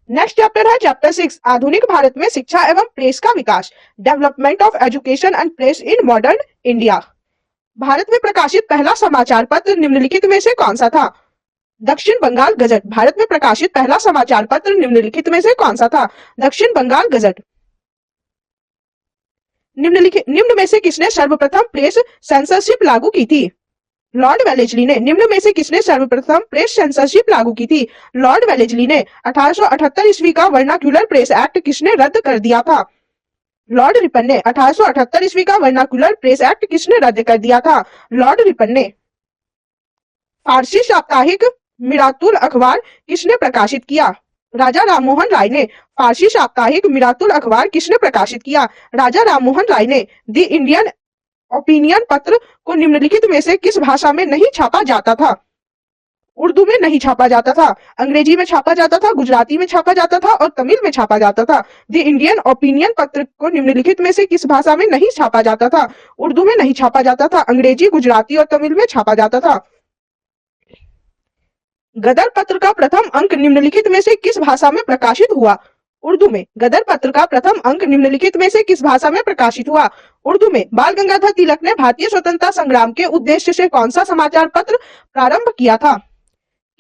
Next chapter है chapter 6, आधुनिक भारत में शिक्षा एवं प्रेस का विकास, development of education and press in modern India. Bharat में प्रकाशित पहला समाचार पत्र निम्नलिखित में से कौन सा था? दक्षिण बंगाल गजट। भारत में प्रकाशित पहला समाचार पत्र निम्नलिखित में से कौन सा था? दक्षिण बंगाल गजट। निम्न में से किसने सर्वप्रथम प्रेस सेंसरशिप लागू की थी? लॉर्ड वेलेस्ली ने। निम्न में से किसने सर्वप्रथम प्रेस सेंसरशिप लागू की थी? लॉर्ड वेलेस्ली ने। 1878 ईस्वी का वर्नाक्यूलर प्रेस एक्ट किसने रद्द कर दिया था? लॉर्ड रिपन ने। 1878 ईस्वी का वर्नाक्यूलर प्रेस एक्ट किसने रद्द कर दिया था? लॉर्ड रिपन ने। फारसी साप्ताहिक मिरातुल अखबार किसने प्रकाशित किया? राजा राममोहन राय ने। फारसी साप्ताहिक मिरातुल अखबार किसने प्रकाशित किया? राजा राममोहन राय ने। द इंडियन ओपिनियन पत्र को निम्नलिखित में से किस भाषा में नहीं छापा जाता था? उर्दू में नहीं छापा जाता था, अंग्रेजी में छापा जाता था, गुजराती में छापा जाता था और तमिल में छापा जाता था। द इंडियन ओपिनियन पत्र को निम्नलिखित में से किस भाषा में नहीं छापा जाता था? उर्दू में नहीं छापा जाता था, अंग्रेजी, गुजराती और तमिल में छापा जाता था। गदर पत्र का प्रथम अंक निम्नलिखित में से किस भाषा में प्रकाशित हुआ? उर्दू में। गदर पत्र का प्रथम अंक निम्नलिखित में से किस भाषा में प्रकाशित हुआ? उर्दू में। बाल गंगाधर तिलक ने भारतीय स्वतंत्रता संग्राम के उद्देश्य से कौन सा समाचार पत्र प्रारंभ किया था?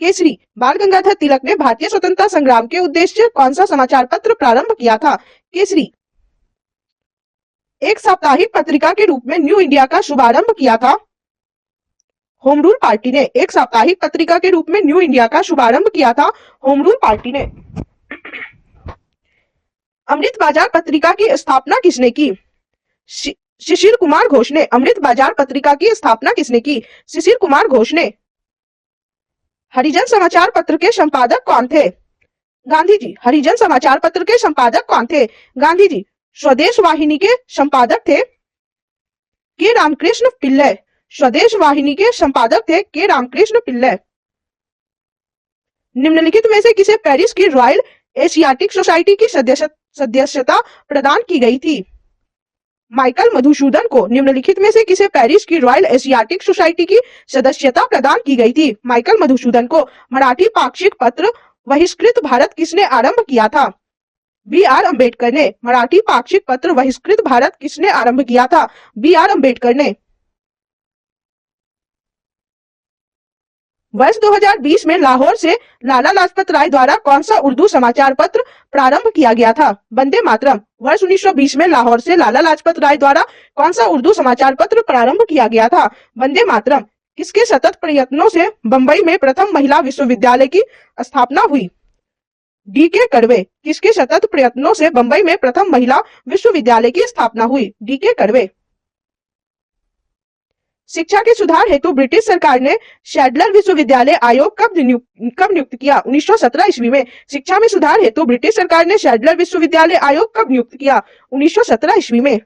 केसरी। बाल गंगाधर तिलक ने भारतीय स्वतंत्रता संग्राम के उद्देश्य से कौन सा समाचार पत्र प्रारंभ किया था? केसरी। एक साप्ताहिक पत्रिका के रूप में न्यू इंडिया का शुभारंभ किया था? होम रूल पार्टी ने। एक साप्ताहिक पत्रिका के रूप में न्यू इंडिया का शुभारंभ किया था होम रूल पार्टी ने। अमृत बाजार पत्रिका की स्थापना किसने की? शिशिर कुमार घोष ने। अमृत बाजार पत्रिका की स्थापना किसने की? शिशिर कुमार घोष ने। हरिजन समाचार पत्र के संपादक कौन थे? गांधी जी। हरिजन समाचार पत्र के संपादक कौन थे? गांधी जी। स्वदेश वाहिनी के संपादक थे के रामकृष्ण पिल्लई। स्वदेश वाहिनी के संपादक थे के रामकृष्ण पिल्लई। निम्नलिखित में से किसे पेरिस की रॉयल एशियाटिक सोसाइटी की सदस्यता प्रदान की गई थी? माइकल मधुसूदन को। निम्नलिखित में से किसे पेरिस की रॉयल एशियाटिक सोसाइटी की सदस्यता प्रदान की गई थी? माइकल मधुसूदन को। मराठी पाक्षिक पत्र बहिष्कृत भारत किसने आरंभ किया था? बी.आर. अम्बेडकर ने। मराठी पाक्षिक पत्र बहिष्कृत भारत किसने आरंभ किया था? बी.आर. अम्बेडकर ने। वर्ष 2020 में लाहौर से लाला लाजपत राय द्वारा कौन सा उर्दू समाचार पत्र प्रारंभ किया गया था? वंदे मातरम। वर्ष 1920 में लाहौर से लाला लाजपत राय द्वारा कौन सा उर्दू समाचार पत्र प्रारंभ किया गया था? वंदे मातरम। किसके सतत प्रयत्नों से बंबई में प्रथम महिला विश्वविद्यालय की स्थापना हुई? डी.के. कर्वे। किसके सतत प्रयत्नों से बंबई में प्रथम महिला विश्वविद्यालय की स्थापना हुई? डी.के. कर्वे। शिक्षा के सुधार हेतु ब्रिटिश सरकार ने शैडलर विश्वविद्यालय आयोग कब नियुक्त किया? 1917 ईस्वी में। शिक्षा में सुधार हेतु ब्रिटिश सरकार ने शैडलर विश्वविद्यालय आयोग कब नियुक्त किया? 1917 ईस्वी में।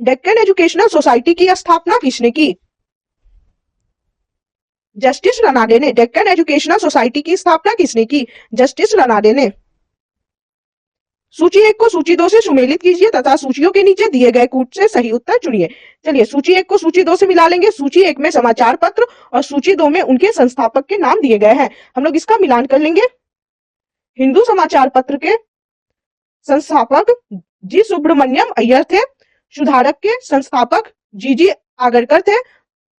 डेक्कन एजुकेशनल सोसाइटी की स्थापना किसने की? जस्टिस रनाडे ने। डेक्कन एजुकेशनल सोसाइटी की स्थापना किसने की? जस्टिस रनाडे ने। सूची 1 को सूची 2 से सुमेलित कीजिए तथा सूचियों के नीचे दिए गए कूट से सही उत्तर चुनिए। चलिए सूची 1 को सूची 2 से मिला लेंगे। सूची 1 में समाचार पत्र और सूची 2 में उनके संस्थापक के नाम दिए गए हैं। हम लोग इसका मिलान कर लेंगे। हिंदू समाचार पत्र के संस्थापक जी सुब्रमण्यम अय्यर थे। सुधारक के संस्थापक जी आगरकर थे।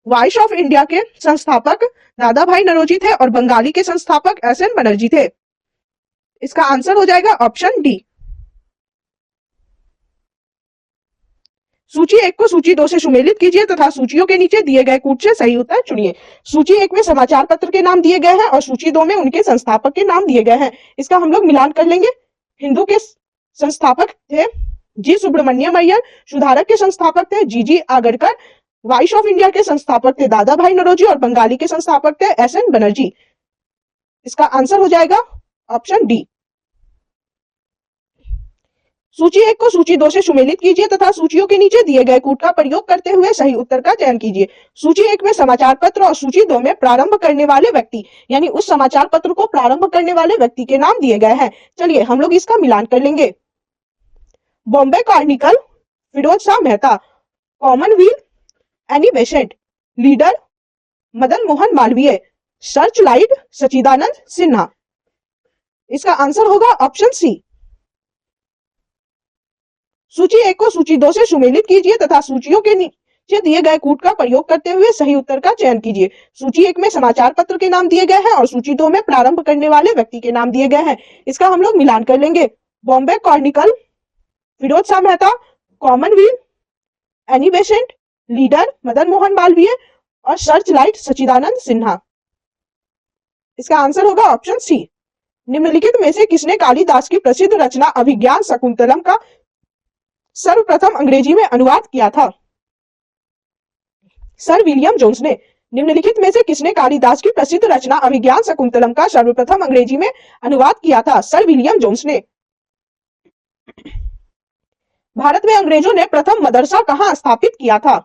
वॉइस ऑफ इंडिया के संस्थापक दादा भाई नौरोजी थे और बंगाली के संस्थापक एस.एन. बनर्जी थे। इसका आंसर हो जाएगा ऑप्शन डी। सूची 1 को सूची 2 से सुमेलित कीजिए तथा सूचियों के नीचे दिए गए कूट से सही उत्तर चुनिए। सूची 1 में समाचार पत्र के नाम दिए गए हैं और सूची 2 में उनके संस्थापक के नाम दिए गए हैं। इसका हम लोग मिलान कर लेंगे। हिंदू के संस्थापक थे जी सुब्रमण्यम अय्यर। सुधारक के संस्थापक थे जी आगरकर। वॉइस ऑफ इंडिया के संस्थापक थे दादा भाई नौरोजी और बंगाली के संस्थापक थे एस.एन. बनर्जी। इसका आंसर हो जाएगा ऑप्शन डी। सूची 1 को सूची 2 से सुमेलित कीजिए तथा सूचियों के नीचे दिए गए कूट का प्रयोग करते हुए सही उत्तर का चयन कीजिए। सूची 1 में समाचार पत्र और सूची 2 में प्रारंभ करने वाले व्यक्ति यानी उस समाचार पत्र को प्रारंभ करने वाले व्यक्ति के नाम दिए गए हैं। चलिए हम लोग इसका मिलान कर लेंगे। Bombay Chronicle Firoz Shah Mehta. Commonwealth Annie Besant. Leader Madan Mohan Malviya. Searchlight Sachchidanand Sinha. इसका आंसर होगा ऑप्शन सी। सूची 1 को सूची 2 से सुमेलित कीजिए तथा सूचियों के नीचे दिए गए कूट का प्रयोग करते हुए सही उत्तर का चयन कीजिए। सूची 1 में समाचार पत्र के नाम दिए गए हैं और सूची 2 में प्रारंभ करने वाले व्यक्ति के नाम दिए गए हैं। इसका हम लोग मिलान कर लेंगे। Bombay Chronicle, Firoz Shah Mehta, Commonwealth, Annie Besant, leader Madan Mohan Malaviya और सर्चलाइट सच्चिदानंद सिन्हा। इसका आंसर होगा ऑप्शन सी। निम्नलिखित में से किसने कालिदास की प्रसिद्ध रचना अभिज्ञान शकुंतलम का सर्वप्रथम अंग्रेजी में अनुवाद किया था? सर विलियम जोन्स ने। निम्नलिखित में से किसने कालिदास की प्रसिद्ध रचना अभिज्ञान शकुंतलम का सर्वप्रथम अंग्रेजी में अनुवाद किया था? सर विलियम जोन्स ने। भारत में अंग्रेजों ने प्रथम मदरसा कहां स्थापित किया था?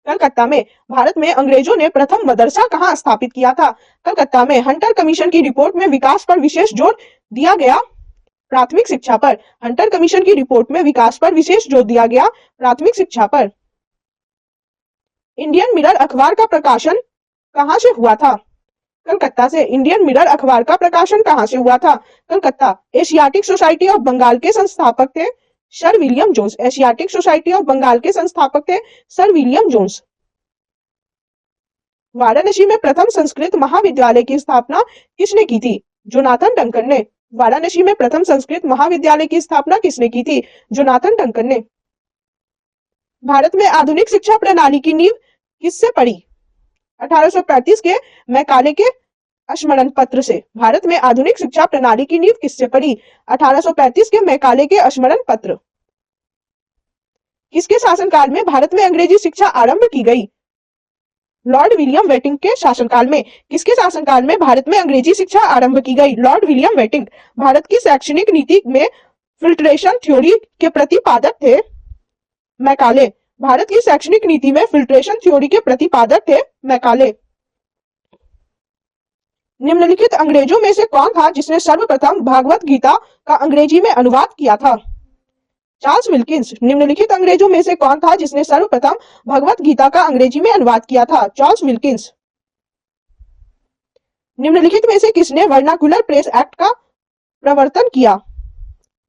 कलकत्ता में। भारत में अंग्रेजों ने प्रथम मदरसा कहां स्थापित किया था? कलकत्ता में। हंटर कमीशन की रिपोर्ट में विकास पर विशेष जोर दिया गया, प्राथमिक शिक्षा पर। हंटर कमीशन की रिपोर्ट में विकास पर विशेष जोर दिया गया, प्राथमिक शिक्षा पर। इंडियन मिरर अखबार का प्रकाशन कहां से हुआ था? कलकत्ता से। इंडियन मिरर अखबार का प्रकाशन कहां से हुआ था? Calcutta. Asiatic Society of Bengal के संस्थापक थे sir William Jones. Asiatic Society of Bengal के संस्थापक थे सर विलियम जोन्स। वाराणसी में प्रथम संस्कृत महाविद्यालय की स्थापना किसने की थी? जोनाथन डंकन ने। वाराणसी में प्रथम संस्कृत महाविद्यालय की स्थापना किसने की थी? जोनाथन डंकन ने। भारत में आधुनिक शिक्षा प्रणाली की नींव किससे पड़ी? 1835 के मैकाले के स्मरण पत्र से। भारत में आधुनिक शिक्षा प्रणाली की नींव किससे पड़ी? 1835 के मैकाले के स्मरण पत्र। किसके शासनकाल में भारत में अंग्रेजी शिक्षा आरंभ की गई? लॉर्ड विलियम वेटिंग के शासनकाल में। किसके शासनकाल में भारत में अंग्रेजी शिक्षा आरंभ की गई? Lord William waiting. भारत की शैक्षणिक नीति में फिल्ट्रेशन थ्योरी के प्रतिपादक थे मैकाले। भारत की शैक्षणिक नीति में फिल्ट्रेशन थ्योरी के प्रतिपादक थे मैकाले। निम्नलिखित अंग्रेजों में से कौन था जिसने सर्वप्रथम भागवत गीता का अंग्रेजी में अनुवाद किया था? Charles Wilkins. निम्नलिखित अंग्रेजों में से कौन था जिसने सर्वप्रथम भगवत गीता का अंग्रेजी में अनुवाद किया था? Charles Wilkins. निम्नलिखित में से किसने वर्नाकुलर प्रेस एक्ट का प्रवर्तन किया?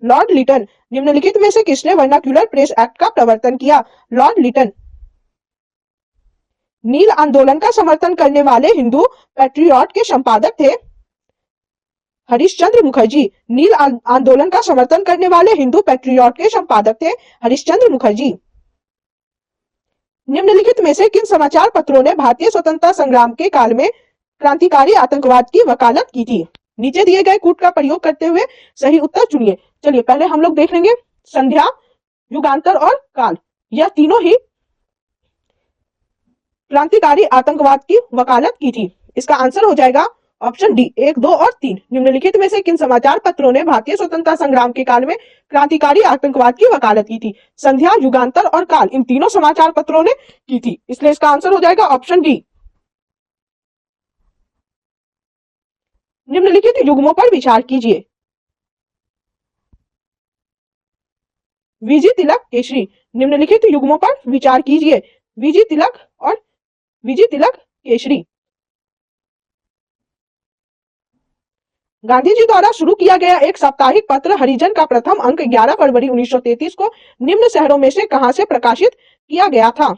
लॉर्ड लिटन। निम्नलिखित में से किसने वर्नाकुलर प्रेस एक्ट का प्रवर्तन किया? लॉर्ड लिटन। नील आंदोलन का समर्थन करने वाले हिंदू पैट्रियट के संपादक थे हरिश्चंद्र मुखर्जी। नील आंदोलन का समर्थन करने वाले हिंदू पैट्रियट के संपादक थे हरिश्चंद्र मुखर्जी। निम्नलिखित में से किन समाचार पत्रों ने भारतीय स्वतंत्रता संग्राम के काल में क्रांतिकारी आतंकवाद की वकालत की थी? नीचे दिए गए कूट का प्रयोग करते हुए सही उत्तर चुनिए। चलिए पहले हम लोग देख लेंगे। संध्या, युगांतर और काल, यह तीनों ही क्रांतिकारी आतंकवाद की वकालत की थी। इसका आंसर हो जाएगा ऑप्शन डी, 1, 2 और 3। निम्नलिखित में से किन समाचार पत्रों ने भारतीय स्वतंत्रता संग्राम के काल में क्रांतिकारी आतंकवाद की वकालत की थी? संध्या, युगांतर और काल, इन तीनों समाचार पत्रों ने की थी। इसलिए इसका आंसर हो जाएगा ऑप्शन डी। निम्नलिखित युग्मों पर विचार कीजिए। वीजी तिलक, केसरी। निम्नलिखित युग्मों पर विचार कीजिए। वीजी तिलक और वीजी तिलक, केसरी। गांधी जी द्वारा शुरू किया गया एक साप्ताहिक पत्र हरिजन का प्रथम अंक 11 फरवरी 1933 को निम्न शहरों में से कहां से प्रकाशित किया गया था?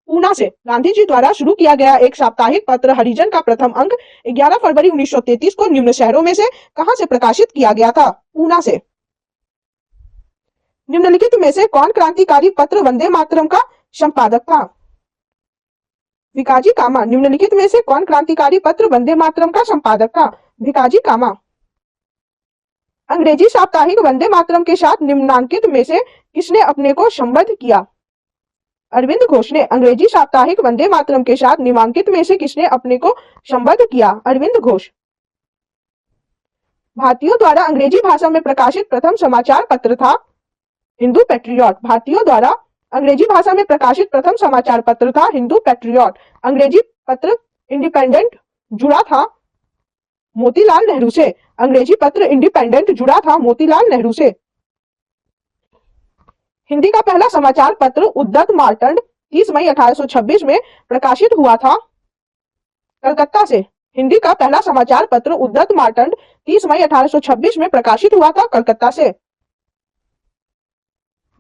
पूना से। गांधी जी द्वारा शुरू किया गया एक साप्ताहिक पत्र हरिजन का प्रथम अंक 11 फरवरी 1933 को निम्न शहरों में से कहां से प्रकाशित किया गया था? पूना से। निम्नलिखित में से कौन क्रांतिकारी पत्र वंदे मातरम का संपादक था? भिकाजी कामा। निम्नलिखित में से कौन क्रांतिकारी पत्र वंदे मातरम का संपादक था? भिकाजी कामा। अंग्रेजी साप्ताहिक वंदे मातरम के साथ निम्नांकित में से किसने अपने को संबद्ध किया? अरविंद घोष ने। अंग्रेजी साप्ताहिक वंदे मातरम के साथ निम्नांकित में से किसने अपने को संबद्ध किया? अरविंद घोष। भारतीयों द्वारा अंग्रेजी भाषा में प्रकाशित प्रथम समाचार पत्र था हिंदू पैट्रियट। भारतीयों द्वारा अंग्रेजी भाषा में प्रकाशित प्रथम समाचार पत्र था हिंदू पैट्रियट। अंग्रेजी पत्र इंडिपेंडेंट जुड़ा था मोतीलाल नेहरू से। अंग्रेजी पत्र इंडिपेंडेंट जुड़ा था मोतीलाल नेहरू से। हिंदी का पहला समाचार पत्र उद्दत मार्तंड 30 मई 1826 में प्रकाशित हुआ था कलकत्ता से हिंदी का पहला समाचार पत्र उद्धत मार्तंड 30 मई 1826 में प्रकाशित हुआ था। कलकत्ता से।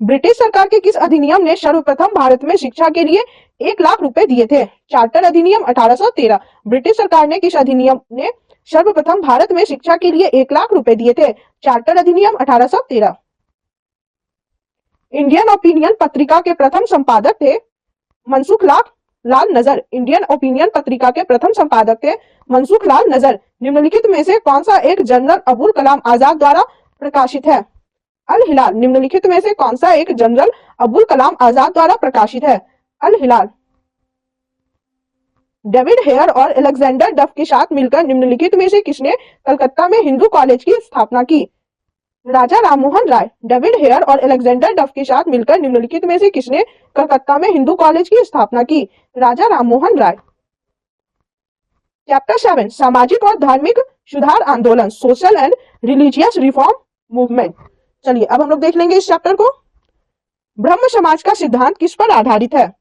ब्रिटिश सरकार के किस अधिनियम ने सर्वप्रथम भारत में शिक्षा के लिए 1 लाख रुपए दिए थे? चार्टर अधिनियम 1813। ब्रिटिश सरकार ने किस अधिनियम ने सर्वप्रथम भारत में शिक्षा के लिए 1 लाख रुपए दिए थे? चार्टर अधिनियम 1813। इंडियन ओपिनियन पत्रिका के प्रथम संपादक थे मनसुख लाल नजर। इंडियन ओपिनियन पत्रिका के प्रथम संपादक थे मनसुख लाल नजर। निम्नलिखित में से कौन सा एक जनरल अबुल कलाम आजाद द्वारा प्रकाशित है? अल हिलाल। निम्नलिखित में से कौन सा एक जनरल अबुल कलाम आजाद द्वारा प्रकाशित है? अल हिलाल। डेविड हेयर और अलेक्जेंडर डफ के साथ मिलकर निम्नलिखित में से किसने कलकत्ता में हिंदू कॉलेज की स्थापना की? राजा राममोहन राय। डेविड हेयर और अलेक्जेंडर डफ के साथ मिलकर निम्नलिखित में से किसने कलकत्ता में हिंदू कॉलेज की स्थापना की? राजा राममोहन राय। चैप्टर 7 सामाजिक और धार्मिक सुधार आंदोलन, social and religious reform movement. चलिए अब हम लोग देख लेंगे इस चैप्टर को। ब्रह्म समाज का सिद्धांत किस पर आधारित है?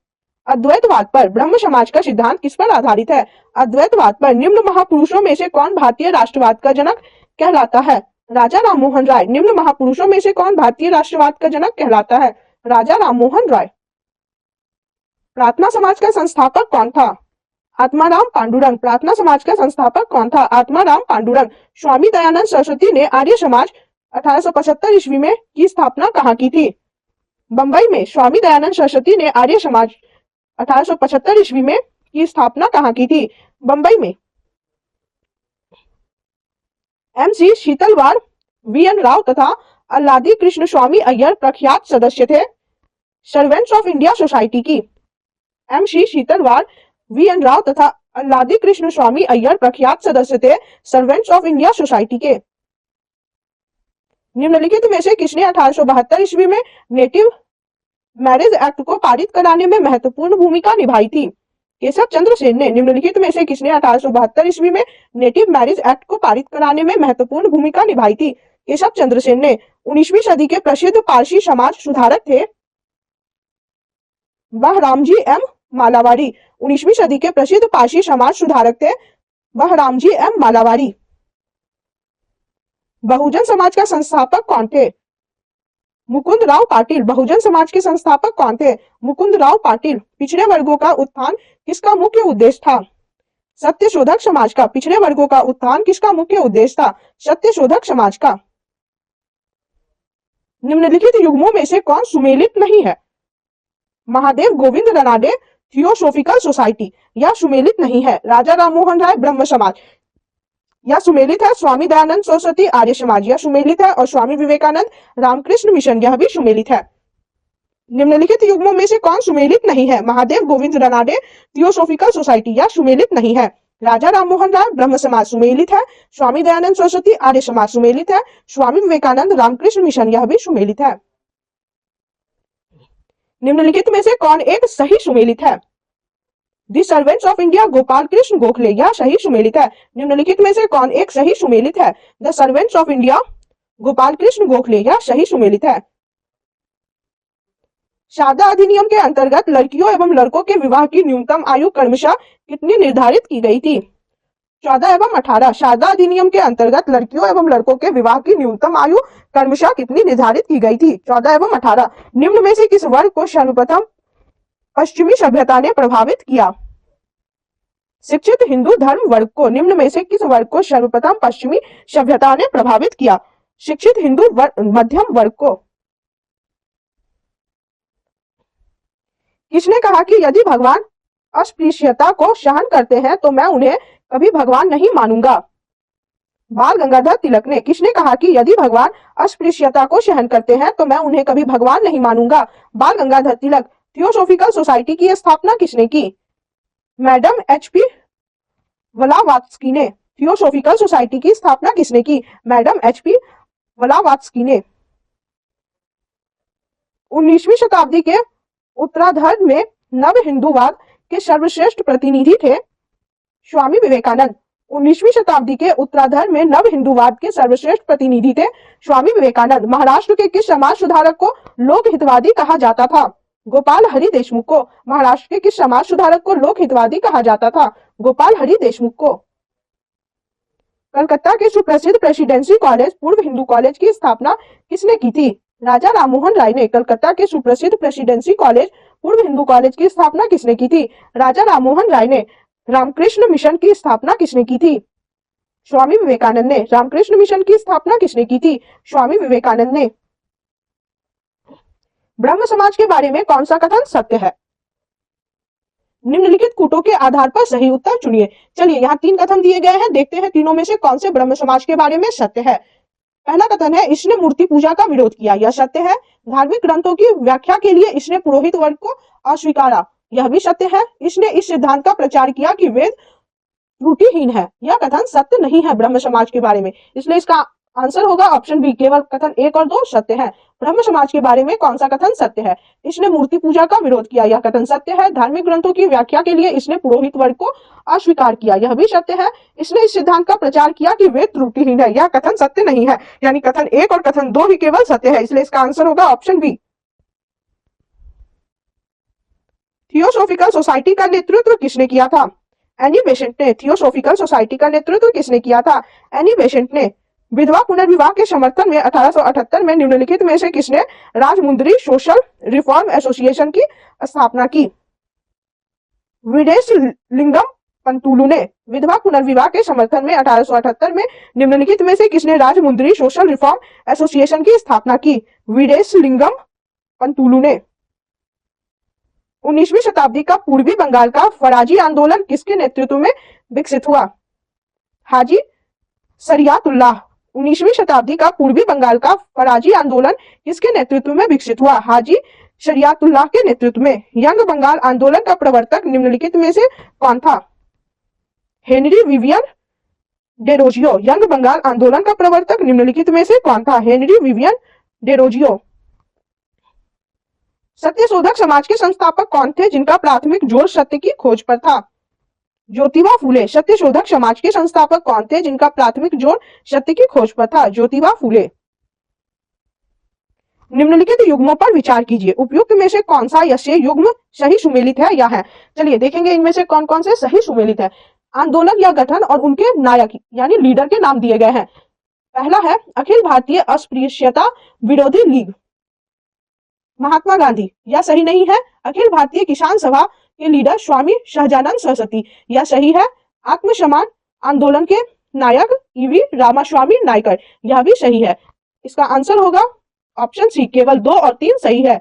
अद्वैतवाद पर। ब्रह्म समाज का सिद्धांत किस पर आधारित है? अद्वैतवाद पर। निम्न महापुरुषों में से कौन भारतीय राष्ट्रवाद का जनक कहलाता है? राजा राममोहन राय। निम्न महापुरुषों में से कौन भारतीय राष्ट्रवाद का जनक कहलाता है? राजा राममोहन राय। प्रार्थना समाज का संस्थापक कौन था? आत्माराम पांडुरंग। प्रार्थना समाज का संस्थापक कौन था? आत्माराम पांडुरंग। स्वामी दयानंद सरस्वती ने आर्य समाज 1875 ईस्वी में की स्थापना कहाँ की थी? बंबई में। स्वामी दयानंद सरस्वती ने आर्य समाज 1875 ईस्वी में की स्थापना कहाँ की थी? बंबई में। MC शीतलवाड़, VN राव तथा अल्लादी कृष्ण स्वामी अय्यर प्रख्यात सदस्य थे सर्वेंट्स ऑफ इंडिया सोसाइटी की। MC शीतलवाड़, VN राव तथा अल्लादी कृष्ण स्वामी अय्यर प्रख्यात सदस्य थे सर्वेंट्स ऑफ इंडिया सोसाइटी के। निम्नलिखित में से किसने 1872 ईस्वी में नेटिव मैरिज एक्ट को पारित कराने में महत्वपूर्ण भूमिका निभाई थी? केशव चंद्र सेन ने। निम्नलिखित में से किसने 1872 ईस्वी में नेटिव मैरिज एक्ट को पारित कराने में महत्वपूर्ण भूमिका निभाई थी? केशव चंद्र सेन ने। 19वीं सदी के प्रसिद्ध पारसी समाज सुधारक थे बहरामजी एम मालावारी। 19वीं सदी के प्रसिद्ध पारसी समाज सुधारक थे बहरामजी एम मालावारी। बहुजन समाज का संस्थापक कौन थे? मुकुंद राव पाटिल। बहुजन समाज के संस्थापक कौन थे? मुकुंद राव पाटिल। पिछड़े वर्गों का उत्थान किसका मुख्य उद्देश्य था? सत्यशोधक समाज का। पिछड़े वर्गों का उत्थान किसका मुख्य उद्देश्य था? सत्यशोधक समाज का। निम्नलिखित युग्मों में से कौन सुमेलित नहीं है? महादेव गोविंद रनाडे थियोसोफिकल सोसाइटी, यह सुमेलित नहीं है। राजा राममोहन राय ब्रह्म समाज, यह सुमेलित है। स्वामी दयानंद सरस्वती आर्य समाज, यह सुमेलित है। और स्वामी विवेकानंद रामकृष्ण मिशन, यह भी सुमेलित है। निम्नलिखित युग्मों में से कौन सुमेलित नहीं है? महादेव गोविंद रनाडे थियोसोफिकल सोसाइटी, यह सुमेलित नहीं है। राजा राममोहन राय ब्रह्म समाज सुमेलित है। स्वामी दयानंद सरस्वती आर्य समाज सुमेलित है। स्वामी विवेकानंद रामकृष्ण मिशन, यह भी सुमेलित है। निम्नलिखित में से कौन एक सही सुमेलित है? The Servants of India Gopal Krishna Gokhale, यह सही सुमेलित है। निम्नलिखित में से कौन एक सही सुमेलित है? The servants of India Gopal Krishna Gokhale, यह सही सुमेलित है। सादा अधिनियम के अंतर्गत लड़कियों एवं लड़कों के विवाह की न्यूनतम आयु क्रमशः कितनी निर्धारित की गई थी? 14 एवं 18। सादा अधिनियम के अंतर्गत लड़कियों एवं लड़कों के विवाह की न्यूनतम आयु क्रमशः कितनी निर्धारित की गई थी? 14 एवं 18। निम्न में से किस वर्ग को सर्वप्रथम पश्चिमी सभ्यता ने प्रभावित किया? शिक्षित हिंदू धर्म वर्ग को। निम्न में से किस वर्ग को सर्वप्रथम पश्चिमी सभ्यता ने प्रभावित किया? शिक्षित हिंदू मध्यम वर्ग को। किसने कहा कि यदि भगवान अस्पृश्यता को सहन करते हैं तो मैं उन्हें कभी भगवान नहीं मानूंगा? बाल गंगाधर तिलक ने। किसने कहा कि यदि भगवान अस्पृश्यता को सहन करते हैं तो मैं उन्हें कभी भगवान नहीं मानूंगा? बाल गंगाधर तिलक। थियोसोफिकल सोसाइटी की स्थापना किसने की? मैडम HP ब्लावात्स्की ने। थियोसोफिकल सोसाइटी की स्थापना किसने की? मैडम HP ब्लावात्स्की ने। 19वीं शताब्दी के उत्तरार्ध में नव हिंदूवाद के सर्वश्रेष्ठ प्रतिनिधि थे स्वामी विवेकानंद। 19वीं शताब्दी के उत्तरार्ध में नव हिंदूवाद के सर्वश्रेष्ठ प्रतिनिधि थे स्वामी विवेकानंद। महाराष्ट्र के किस समाज सुधारक को लोक हितवादी कहा जाता था? गोपाल हरि देशमुख को। महाराष्ट्र के किस समाज सुधारक को लोक हितवादी कहा जाता था? गोपाल हरि देशमुख को। कलकत्ता के सुप्रसिद्ध प्रेसिडेंसी कॉलेज पूर्व हिंदू कॉलेज की स्थापना किसने की थी? राजा राममोहन राय ने। कलकत्ता के सुप्रसिद्ध प्रेसिडेंसी कॉलेज पूर्व हिंदू कॉलेज की स्थापना किसने की थी? राजा राममोहन राय ने। रामकृष्ण मिशन की स्थापना किसने की थी? स्वामी विवेकानंद ने। रामकृष्ण मिशन की स्थापना किसने की थी? स्वामी विवेकानंद ने। ब्रह्म समाज के बारे में कौन सा कथन सत्य है? निम्नलिखित कूटों के आधार पर सही उत्तर चुनिए। चलिए, यहाँ 3 कथन दिए गए हैं, देखते हैं तीनों में से कौन से ब्रह्म समाज के बारे में सत्य है। पहला कथन है, इसने मूर्ति पूजा का विरोध किया, यह सत्य है। धार्मिक ग्रंथों की व्याख्या के लिए इसने पुरोहित वर्ग को अस्वीकारा, यह भी सत्य है। इसने इस सिद्धांत का प्रचार किया कि वेद त्रुटिहीन है, यह कथन सत्य नहीं है ब्रह्म समाज के बारे में, इसलिए इसका आंसर होगा ऑप्शन बी, केवल कथन 1 और 2 सत्य है। ब्रह्म समाज के बारे में कौन सा कथन सत्य है? इसने मूर्ति पूजा का विरोध किया, यह कथन सत्य है। धार्मिक ग्रंथों की व्याख्या के लिए इसने पुरोहित वर्ग को अस्वीकार किया, यह भी सत्य है। इसने इस सिद्धांत का प्रचार किया कि वेद त्रुटिहीन है, यह कथन सत्य नहीं है। यानी कथन 1 और कथन 2 ही केवल सत्य है, इसलिए इसका आंसर होगा ऑप्शन बी। थियोसॉफिकल सोसाइटी का नेतृत्व किसने किया था? एनी बेसेंट ने। थियोसॉफिकल सोसाइटी का नेतृत्व किसने किया था? एनी बेसेंट ने। विधवा पुनर्विवाह के समर्थन में 1878 में निम्नलिखित में से किसने राजमुंद्री सोशल रिफॉर्म एसोसिएशन की स्थापना की? विडेश लिंगम पंतुलु ने। विधवा पुनर्विवाह के समर्थन में 1878 में निम्नलिखित में से किसने राजमुंद्री सोशल रिफॉर्म एसोसिएशन की स्थापना की? विडेश लिंगम पंतुलु ने। 19वीं शताब्दी का पूर्वी बंगाल का फराजी आंदोलन किसके नेतृत्व में विकसित हुआ? हाजी शरियातुल्लाह। 19वीं शताब्दी का पूर्वी बंगाल का फराजी आंदोलन किसके नेतृत्व में विकसित हुआ? हाजी शरियातुल्लाह के नेतृत्व में। यंग बंगाल आंदोलन का प्रवर्तक निम्नलिखित में से कौन था? Henry Vivian Derozio. Young Bengal आंदोलन का प्रवर्तक निम्नलिखित में से कौन था? Henry Vivian Derozio. Satyashodhak Samaj के संस्थापक कौन थे जिनका प्राथमिक जोर सत्य की खोज पर था? ज्योतिबा फूले। सत्यशोधक समाज के संस्थापक कौन थे जिनका प्राथमिक जोर सत्य की खोज पर था? ज्योतिबा फूले। निम्नलिखित युग्मों पर विचार कीजिए, उपयुक्त में से कौन सा यश युग्म सही सुमेलित है या है? चलिए देखेंगे इनमें से कौन कौन से सही सुमेलित है। आंदोलन या गठन और उनके नायक यानी लीडर के नाम दिए गए हैं। पहला है अखिल भारतीय अस्पृश्यता विरोधी लीग, महात्मा गांधी, यह सही नहीं है। अखिल भारतीय किसान सभा के लीडर स्वामी सहजानंद सरस्वती, यह सही है। आत्मसम्मान आंदोलन के नायक ईवी रामास्वामी नायकर, यह भी सही है। इसका आंसर होगा ऑप्शन सी, केवल 2 और 3 सही है।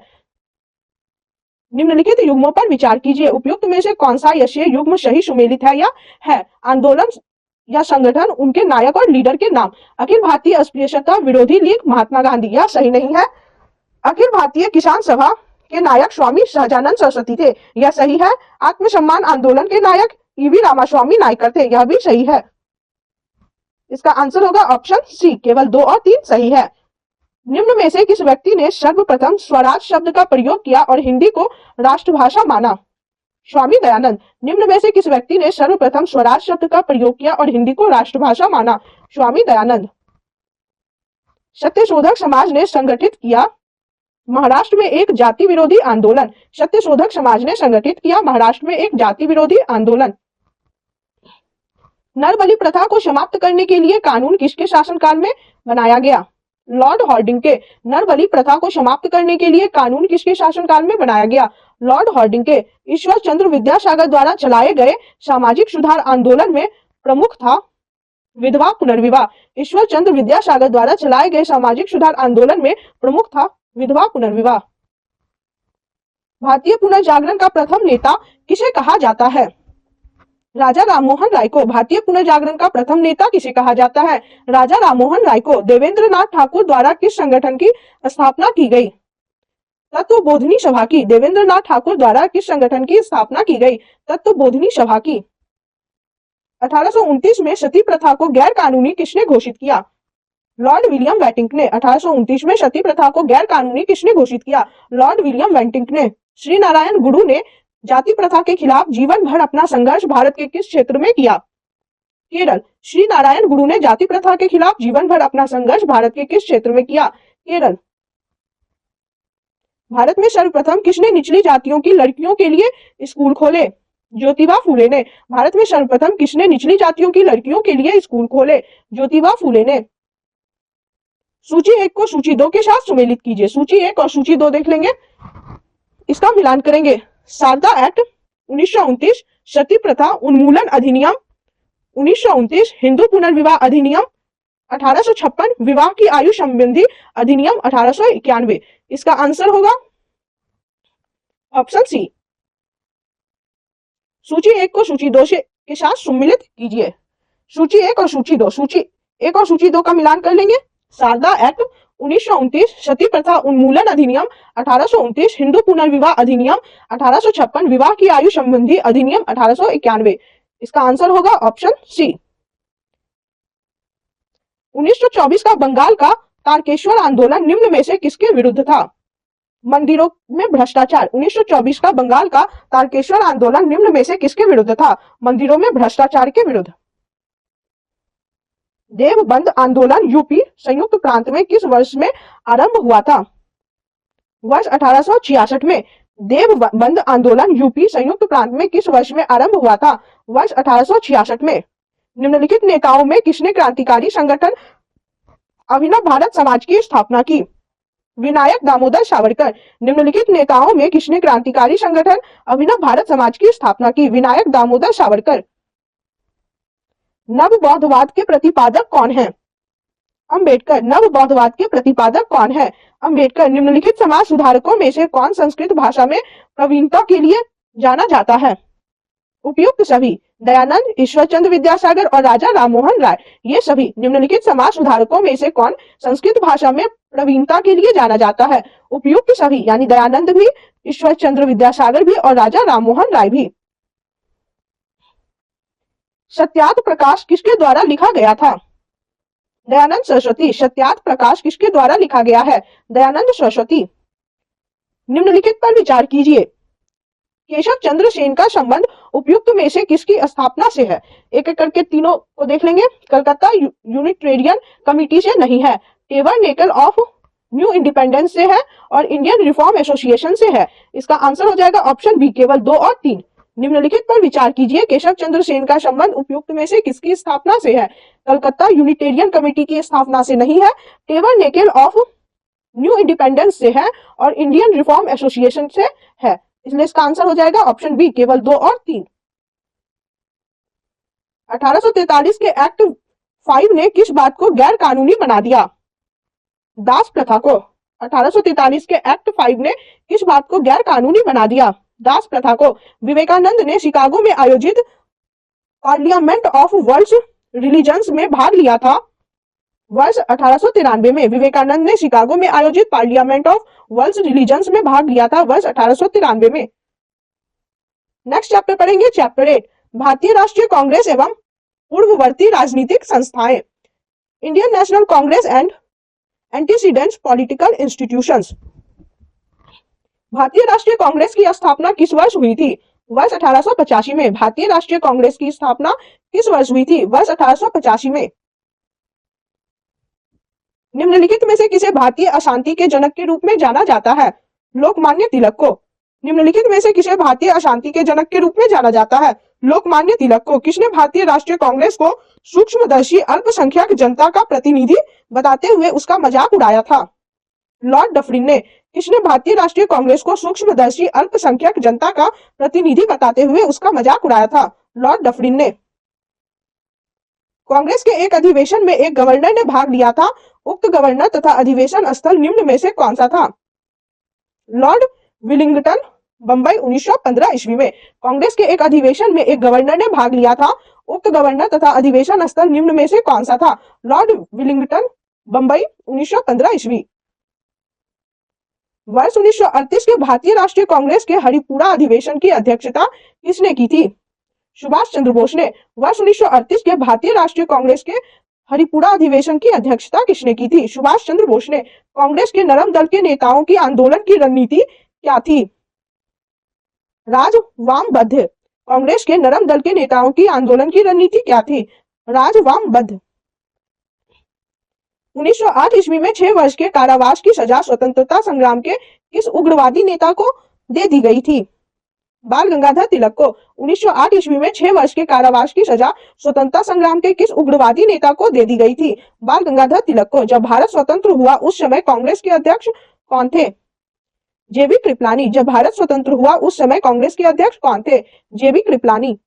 निम्नलिखित युग्मों पर विचार कीजिए, उपयुक्त में से कौन सा यश युग्म सही सुमेलित है या है? आंदोलन या संगठन, उनके नायक और लीडर के नाम। अखिल भारतीय अस्पृश्यता विरोधी लीग महात्मा गांधी, यह सही नहीं है। अखिल भारतीय किसान सभा के नायक स्वामी सहजानंद सरस्वती थे, यह सही है। आत्मसम्मान आंदोलन के नायक ईवी रामास्वामी नायकर थे, यह भी सही है। इसका आंसर होगा ऑप्शन सी, केवल 2 और 3 सही है। निम्न में से किस व्यक्ति ने सर्वप्रथम स्वराज शब्द का प्रयोग किया और हिंदी को राष्ट्रभाषा माना? स्वामी दयानंद। निम्न में से किस व्यक्ति ने सर्वप्रथम स्वराज शब्द का प्रयोग किया और हिंदी को राष्ट्रभाषा माना? स्वामी दयानंद। सत्यशोधक समाज ने संगठित किया महाराष्ट्र में एक जाति विरोधी आंदोलन। सत्यशोधक समाज ने संगठित किया महाराष्ट्र में एक जाति विरोधी आंदोलन। नरबलि प्रथा को समाप्त करने के लिए कानून किसके शासनकाल में बनाया गया? लॉर्ड हार्डिंग के। नरबलि प्रथा को समाप्त करने के लिए कानून किसके शासनकाल में बनाया गया? लॉर्ड हार्डिंग के। ईश्वर चंद्र विद्यासागर द्वारा चलाए गए सामाजिक सुधार आंदोलन में प्रमुख था विधवा पुनर्विवाह। ईश्वर चंद्र विद्यासागर द्वारा चलाए गए सामाजिक सुधार आंदोलन में प्रमुख था विधवा पुनर्विवाह। भारतीय पुनर्जागरण का प्रथम नेता किसे कहा जाता है? राजा राममोहन राय को। भारतीय पुनर्जागरण का प्रथम नेता किसे कहा जाता है? राजा राममोहन राय को। देवेंद्रनाथ ठाकुर द्वारा किस संगठन की स्थापना की गई? तत्वबोधिनी सभा की। देवेंद्रनाथ ठाकुर द्वारा किस संगठन की स्थापना की गई? तत्वबोधिनी सभा की। 1829 में सती प्रथा को गैर कानूनी किसने घोषित किया? लॉर्ड विलियम वेंटिंक ने। 1829 में सती प्रथा को गैर कानूनी किसने घोषित किया? लॉर्ड विलियम वेंटिंक ने। श्री नारायण गुरु ने जाति प्रथा के खिलाफ जीवन भर अपना संघर्ष भारत के किस क्षेत्र में किया? केरल। श्री नारायण गुरु ने जाति प्रथा के खिलाफ जीवन भर अपना संघर्ष भारत के किस क्षेत्र में किया? केरल। भारत में सर्वप्रथम किसने निचली जातियों की लड़कियों के लिए स्कूल खोले? ज्योतिबा फूले ने। भारत में सर्वप्रथम किसने निचली जातियों की लड़कियों के लिए स्कूल खोले? ज्योतिबा फूले ने। सूची 1 को सूची 2 के साथ सुमेलित कीजिए। सूची 1 और सूची 2 देख लेंगे, इसका मिलान करेंगे। शारदा एक्ट 1929, सती प्रथा उन्मूलन अधिनियम 1929, हिंदू पुनर्विवाह अधिनियम 1856, विवाह की आयु संबंधी अधिनियम 1891। इसका आंसर होगा ऑप्शन सी। सूची 1 को सूची 2 के साथ सम्मिलित कीजिए। सूची 1 और सूची 2, सूची 1 और सूची 2 का मिलान कर लेंगे। शारदा एक्ट 1929, सती प्रथा उन्मूलन अधिनियम 1829, हिंदू पुनर्विवाह अधिनियम 1856, विवाह की आयु संबंधी अधिनियम 1891। इसका आंसर होगा ऑप्शन सी। 1924 का बंगाल का तारकेश्वर आंदोलन निम्न में से किसके विरुद्ध था? मंदिरों में भ्रष्टाचार। 1924 का बंगाल का तारकेश्वर आंदोलन निम्न में से किसके विरुद्ध था? मंदिरों में भ्रष्टाचार के विरुद्ध। देवबंद आंदोलन यूपी संयुक्त प्रांत में किस वर्ष में आरंभ हुआ था? वर्ष 1866 में। देवबंद आंदोलन यूपी संयुक्त प्रांत में किस वर्ष में आरंभ हुआ था? वर्ष 1866 में। निम्नलिखित नेताओं में किसने क्रांतिकारी संगठन अभिनव भारत समाज की स्थापना की? विनायक दामोदर सावरकर। निम्नलिखित नेताओं में किसने क्रांतिकारी संगठन अभिनव भारत समाज की स्थापना की? विनायक दामोदर सावरकर। नव बौद्धवाद के प्रतिपादक कौन है? अंबेडकर। नव बौद्धवाद के प्रतिपादक कौन है? अंबेडकर। निम्नलिखित समाज सुधारकों में से कौन संस्कृत भाषा में प्रवीणता के लिए जाना जाता है? उपयुक्त सभी। दयानंद, ईश्वर चंद्र विद्यासागर और राजा राममोहन राय। ये सभी। निम्नलिखित समाज सुधारकों में से कौन संस्कृत भाषा में प्रवीणता के लिए जाना जाता है? उपयुक्त सभी, यानी दयानंद भी, ईश्वर चंद्र विद्यासागर भी और राजा राममोहन राय भी। सत्यार्थ प्रकाश किसके द्वारा लिखा गया था? दयानंद सरस्वती। सत्यार्थ प्रकाश किसके द्वारा लिखा गया है? दयानंद सरस्वती। निम्नलिखित पर विचार कीजिए। केशव चंद्र सेन का संबंध उपयुक्त में से किसकी स्थापना से है? एक एक करके तीनों को देख लेंगे। कलकत्ता यूनिटेरियन कमिटी से नहीं है, टेबरनेकल ऑफ न्यू इंडिपेंडेंस से है और इंडियन रिफॉर्म एसोसिएशन से है। इसका आंसर हो जाएगा ऑप्शन बी, केवल 2 और 3। निम्नलिखित पर विचार कीजिए। केशव चंद्र सेन का संबंध उपयुक्त में से किसकी स्थापना से है? कलकत्ता यूनिटेरियन कमेटी की स्थापना से नहीं है, टेबरनेकल ऑफ न्यू इंडिपेंडेंस से है और इंडियन रिफॉर्म एसोसिएशन से है। इसलिए इसका आंसर हो जाएगा ऑप्शन बी, केवल 2 और 3। 1843 के एक्ट 5 ने किस बात को गैर कानूनी बना दिया? दास प्रथा को। 1843 के एक्ट 5 ने किस बात को गैर कानूनी बना दिया? दास प्रथा को। विवेकानंद ने शिकागो में आयोजित पार्लियामेंट ऑफ वर्ल्ड रिलीजन्स में भाग लिया था। वर्ष 1893 में। विवेकानंद ने शिकागो में आयोजित पार्लियामेंट ऑफ वर्ल्ड रिलीजन्स में भाग लिया था वर्ष 1893 में। नेक्स्ट चैप्टर पढ़ेंगे, चैप्टर 8, भारतीय राष्ट्रीय कांग्रेस एवं पूर्ववर्ती राजनीतिक संस्थाएं। Indian national Congress and antecedents political institutions. भारतीय राष्ट्रीय कांग्रेस की स्थापना किस वर्ष हुई थी? वर्ष 1885 में। भारतीय राष्ट्रीय कांग्रेस की स्थापना किस वर्ष हुई थी? वर्ष 1885 में। निम्नलिखित में से किसे भारतीय अशांति के जनक के रूप में जाना जाता है? लोकमान्य तिलक को। निम्नलिखित में से किसे भारतीय अशांति के जनक के रूप में जाना जाता है? लोकमान्य तिलक को। किसने भारतीय राष्ट्रीय कांग्रेस को सूक्ष्मदर्शी अल्पसंख्यक जनता का प्रतिनिधि बताते हुए उसका मजाक उड़ाया था? लॉर्ड डफरिन ने। किसने भारतीय राष्ट्रीय कांग्रेस को सूक्ष्मदर्शी अल्पसंख्यक जनता का प्रतिनिधि बताते हुए उसका मजाक उड़ाया था? लॉर्ड डफरिन ने। कांग्रेस के एक अधिवेशन में एक गवर्नर ने भाग लिया था। उक्त गवर्नर तथा अधिवेशन स्थल निम्न में से कौन सा था? लॉर्ड विलिंगटन, बंबई, 1915 ईस्वी में। कांग्रेस के एक अधिवेशन में एक गवर्नर ने भाग लिया था। उक्त गवर्नर तथा अधिवेशन स्थल निम्न में से कौन सा था? लॉर्ड विलिंगटन, बंबई, 1915 ईस्वी। वर्ष 1938 के भारतीय राष्ट्रीय कांग्रेस के हरिपुरा अधिवेशन की अध्यक्षता किसने की थी? सुभाष चंद्र बोस ने। वर्ष 1938 के भारतीय राष्ट्रीय कांग्रेस के हरिपुरा अधिवेशन की अध्यक्षता किसने की थी? सुभाष चंद्र बोस ने। कांग्रेस के नरम दल के नेताओं की आंदोलन की रणनीति क्या थी? राज वामबद्ध। कांग्रेस के नरम दल के नेताओं की आंदोलन की रणनीति क्या थी? राज वामबद्ध। 1908 ईस्वी में 6 वर्ष के कारावास की सजा स्वतंत्रता संग्राम के किस उग्रवादी नेता को दे दी गई थी? बाल गंगाधर तिलक को 1908 ईस्वी में 6 वर्ष के कारावास की सजा स्वतंत्रता संग्राम के किस उग्रवादी नेता को दे दी गई थी? बाल गंगाधर तिलक को। जब भारत स्वतंत्र हुआ उस समय कांग्रेस के अध्यक्ष कौन थे? जेबी कृपलानी। जब भारत स्वतंत्र हुआ उस समय कांग्रेस के अध्यक्ष कौन थे? जेबी कृपलानी।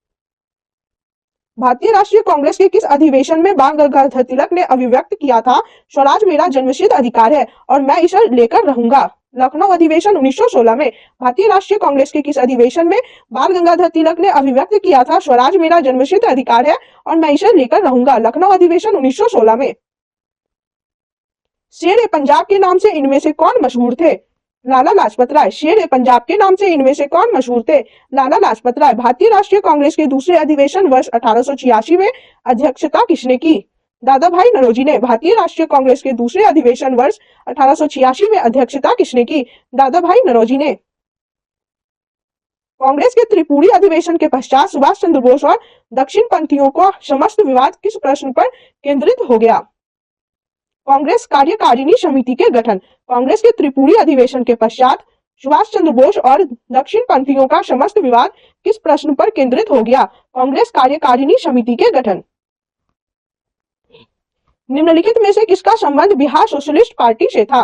भारतीय राष्ट्रीय कांग्रेस के किस अधिवेशन में बाल गंगाधर तिलक ने अभिव्यक्त किया था, स्वराज मेरा जन्मसिद्ध अधिकार है और मैं इसे लेकर रहूंगा? लखनऊ अधिवेशन 1916 में। भारतीय राष्ट्रीय कांग्रेस के किस अधिवेशन में बाल गंगाधर तिलक ने अभिव्यक्त किया था, स्वराज मेरा जन्मसिद्ध अधिकार है और मैं इसे लेकर रहूंगा? लखनऊ अधिवेशन 1916 में। शेर ए पंजाब के नाम से इनमें से कौन मशहूर थे? लाला लाजपत राय। शेर ए पंजाब के नाम से इनमें से कौन मशहूर थे? लाला लाजपत राय। भारतीय राष्ट्रीय कांग्रेस के दूसरे अधिवेशन वर्ष 1886 में अध्यक्षता किसने की? दादा भाई नौरोजी ने। भारतीय राष्ट्रीय कांग्रेस के दूसरे अधिवेशन वर्ष 1886 में अध्यक्षता किसने की? दादा भाई नौरोजी ने। कांग्रेस के त्रिपुरी अधिवेशन के पश्चात सुभाष चंद्र बोस और दक्षिण पंथियों का समस्त विवाद किस प्रश्न पर केंद्रित हो गया? कांग्रेस कार्यकारिणी समिति के गठन। कांग्रेस के त्रिपुरी अधिवेशन के पश्चात सुभाष चंद्र बोस और दक्षिण पंथियों का समस्त विवाद किस प्रश्न पर केंद्रित हो गया? कांग्रेस कार्यकारिणी समिति के गठन। निम्नलिखित में से किसका संबंध बिहार सोशलिस्ट पार्टी से था?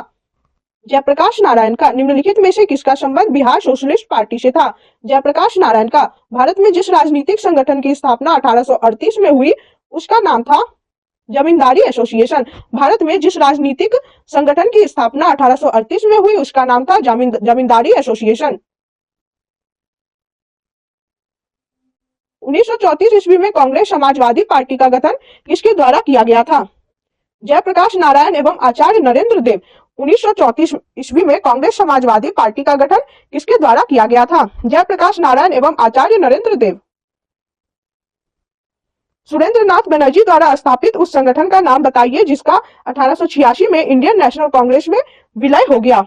जयप्रकाश नारायण का। निम्नलिखित में से किसका संबंध बिहार सोशलिस्ट पार्टी से था? जयप्रकाश नारायण का। भारत में जिस राजनीतिक संगठन की स्थापना 1838 में हुई उसका नाम था जमींदारी एसोसिएशन। भारत में जिस राजनीतिक संगठन की स्थापना 1838 में हुई उसका नाम था जमींदारी एसोसिएशन। 1934 ईस्वी में कांग्रेस समाजवादी पार्टी का गठन किसके द्वारा किया गया था? जयप्रकाश नारायण एवं आचार्य नरेंद्र देव। 1934 ईस्वी में कांग्रेस समाजवादी पार्टी का गठन किसके द्वारा किया गया था? जयप्रकाश नारायण एवं आचार्य नरेंद्र देव। सुरेंद्र नाथ बनर्जी द्वारा स्थापित उस संगठन का नाम बताइए जिसका 1886 में इंडियन नेशनल कांग्रेस में विलय हो गया।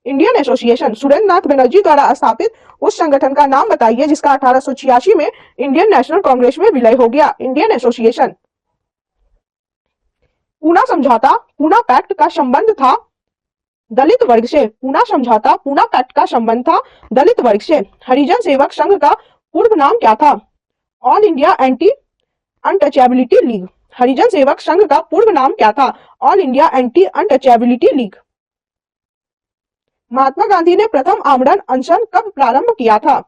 Indian Association. सुरेंद्र नाथ बनर्जी द्वारा स्थापित उस संगठन का नाम बताइए जिसका 1886 में इंडियन नेशनल कांग्रेस में विलय हो गया। Indian association. पूना समझौता, पूना पैक्ट का संबंध था दलित वर्ग से। पूना समझौता, पूना पैक्ट का संबंध था दलित वर्ग से। हरिजन सेवक संघ का पूर्व नाम क्या था? All India Anti Untouchability League. Harijan Sevak Sangh का पूर्व नाम क्या था? All India Anti Untouchability League. Mahatma Gandhi ने प्रथम आमरण अनशन कब प्रारंभ किया था?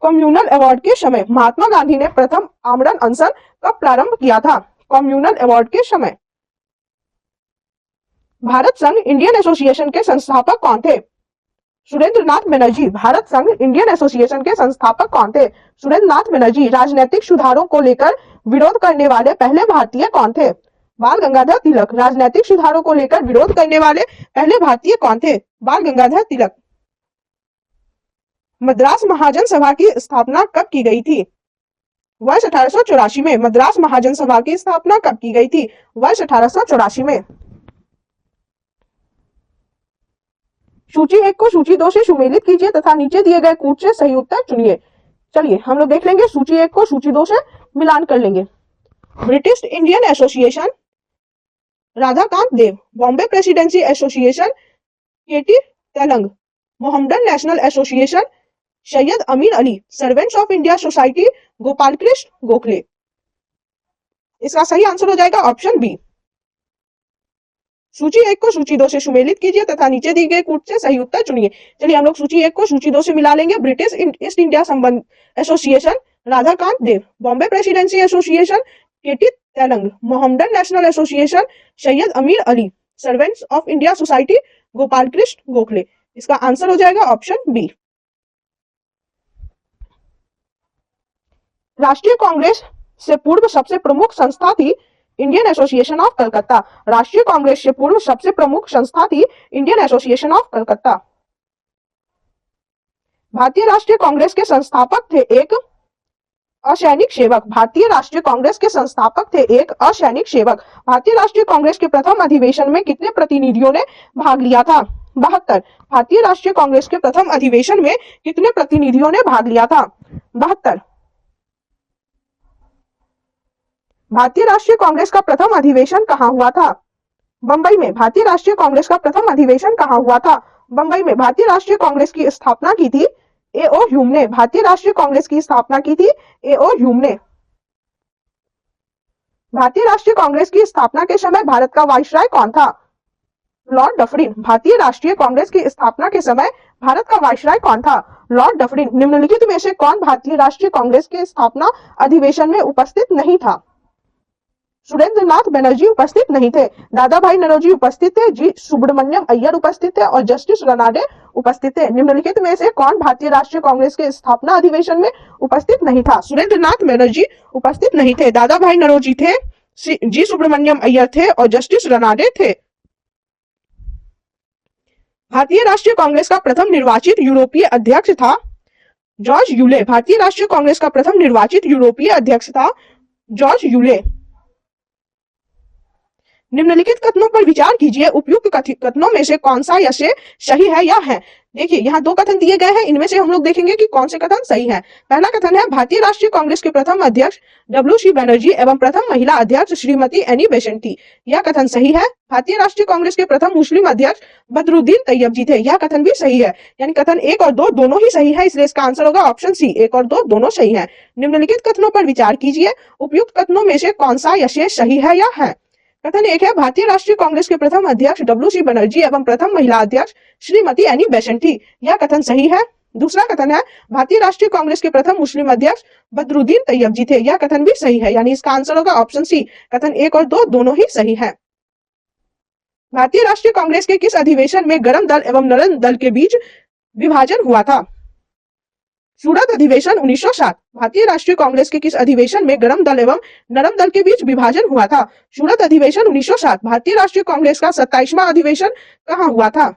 कम्युनल अवार्ड के समय। महात्मा गांधी ने प्रथम आमरण अनशन कब प्रारंभ किया था? कम्युनल अवार्ड के समय। भारत संघ इंडियन एसोसिएशन के संस्थापक कौन थे? सुरेंद्र नाथ बनर्जी। भारत संघ इंडियन एसोसिएशन के संस्थापक कौन थे? सुरेंद्र नाथ बनर्जी। राजनीतिक सुधारों को लेकर विरोध करने वाले पहले भारतीय कौन थे? बाल गंगाधर तिलक। राजनीतिक सुधारों को लेकर विरोध करने वाले पहले भारतीय कौन थे? बाल गंगाधर तिलक। मद्रास महाजन सभा की स्थापना कब की गई थी? वर्ष 1884 में। मद्रास महाजन सभा की स्थापना कब की गई थी? वर्ष 1884 में। सूची 1 को सूची 2 से सुमेलित कीजिए तथा नीचे दिए गए कूट से सही उत्तर चुनिए। चलिए हम लोग देख लेंगे, सूची 1 को सूची 2 से मिलान कर लेंगे। British Indian Association Radhakant Dev. Bombay Presidency Association K T Telang. Mohammedan National Association Syed Ameer Ali. Servants of India Society Gopal Krishna Gokhale. इसका सही आंसर हो जाएगा ऑप्शन बी। सूची 1 को सूची 2 से सुमेलित कीजिए तथा नीचे दिए गए कूट से सही उत्तर चुनिए। चलिए हम लोग सूची 1 को सूची 2 से मिला लेंगे। ब्रिटिश ईस्ट इंडिया संबंध Association Radhakant Dev. Bombay Presidency Association K T Telang. Mohammedan National Association Syed Ameer Ali. Servants of India Society Gopal Krishna Gokhale. इसका आंसर हो जाएगा ऑप्शन बी। राष्ट्रीय कांग्रेस से पूर्व सबसे प्रमुख संस्था थी इंडियन एसोसिएशन ऑफ कलकत्ता। राष्ट्रीय कांग्रेस से पूर्व सबसे प्रमुख संस्था थी इंडियन एसोसिएशन ऑफ कलकत्ता। भारतीय राष्ट्रीय कांग्रेस के संस्थापक थे एक असैनिक सेवक। भारतीय राष्ट्रीय कांग्रेस के संस्थापक थे एक असैनिक सेवक। भारतीय राष्ट्रीय कांग्रेस के प्रथम अधिवेशन में कितने प्रतिनिधियों ने भाग लिया था? 72। भारतीय राष्ट्रीय कांग्रेस के प्रथम अधिवेशन में कितने प्रतिनिधियों ने भाग लिया था? 72। भारतीय राष्ट्रीय कांग्रेस का प्रथम अधिवेशन कहाँ हुआ था? बंबई में। भारतीय राष्ट्रीय कांग्रेस का प्रथम अधिवेशन कहाँ हुआ था? बंबई में। भारतीय राष्ट्रीय कांग्रेस की स्थापना की थी ए.ओ. ह्यूम ने भारतीय राष्ट्रीय कांग्रेस की स्थापना की थी। ए.ओ. ह्यूम ने भारतीय राष्ट्रीय कांग्रेस की स्थापना के समय भारत का वाइसराय कौन था? लॉर्ड डफरिन भारतीय राष्ट्रीय कांग्रेस की स्थापना के समय भारत का वाइसराय कौन था? लॉर्ड डफरिन निम्नलिखित में से कौन भारतीय राष्ट्रीय कांग्रेस के स्थापना अधिवेशन में उपस्थित नहीं था? सुरेंद्रनाथ बनर्जी उपस्थित नहीं थे, दादा भाई नौरोजी उपस्थित थे, जी सुब्रमण्यम अय्यर उपस्थित थे और जस्टिस रनाडे उपस्थित थे। निम्नलिखित में से कौन भारतीय राष्ट्रीय कांग्रेस के स्थापना अधिवेशन में उपस्थित नहीं था? सुरेंद्रनाथ बनर्जी उपस्थित नहीं थे, दादा भाई नौरोजी थे, जी सुब्रमण्यम अय्यर थे और जस्टिस रनाडे थे। भारतीय राष्ट्रीय कांग्रेस का प्रथम निर्वाचित यूरोपीय अध्यक्ष था जॉर्ज यूले। भारतीय राष्ट्रीय कांग्रेस का प्रथम निर्वाचित यूरोपीय अध्यक्ष था जॉर्ज यूले। निम्नलिखित कथनों पर विचार कीजिए, उपयुक्त कथनों में से कौन सा यह सही है या है? देखिए यहाँ दो कथन दिए गए हैं, इनमें से हम लोग देखेंगे कि कौन से कथन सही है। पहला कथन है भारतीय राष्ट्रीय कांग्रेस के प्रथम अध्यक्ष डब्ल्यू.सी. बनर्जी एवं प्रथम महिला अध्यक्ष श्रीमती एनी बेसेंट थी। यह कथन सही है। भारतीय राष्ट्रीय कांग्रेस के प्रथम मुस्लिम अध्यक्ष बदरुद्दीन तैयब जी थे। यह कथन भी सही है, यानी कथन 1 और 2 दोनों ही सही है, इसलिए इसका आंसर होगा ऑप्शन सी, 1 और 2 दोनों सही है। निम्नलिखित कथनों पर विचार कीजिए, उपयुक्त कथनों में से कौन सा यह सही है या है? कथन 1 है भारतीय राष्ट्रीय कांग्रेस के प्रथम अध्यक्ष डब्ल्यू.सी. बनर्जी एवं प्रथम महिला अध्यक्ष श्रीमती एनी बेसेंट थी। यह कथन सही है। दूसरा कथन है भारतीय राष्ट्रीय कांग्रेस के प्रथम मुस्लिम अध्यक्ष बदरुद्दीन तैयब जी थे। यह कथन भी सही है, यानी इसका आंसर होगा ऑप्शन सी, कथन 1 और 2 दोनों ही सही है। भारतीय राष्ट्रीय कांग्रेस के किस अधिवेशन में गरम दल एवं नरम दल के बीच विभाजन हुआ था? सूरत अधिवेशन 1907। भारतीय राष्ट्रीय कांग्रेस के किस अधिवेशन में गरम दल एवं नरम दल के बीच विभाजन हुआ था? सूरत अधिवेशन 1907। भारतीय राष्ट्रीय कांग्रेस का 27वां अधिवेशन कहां हुआ था?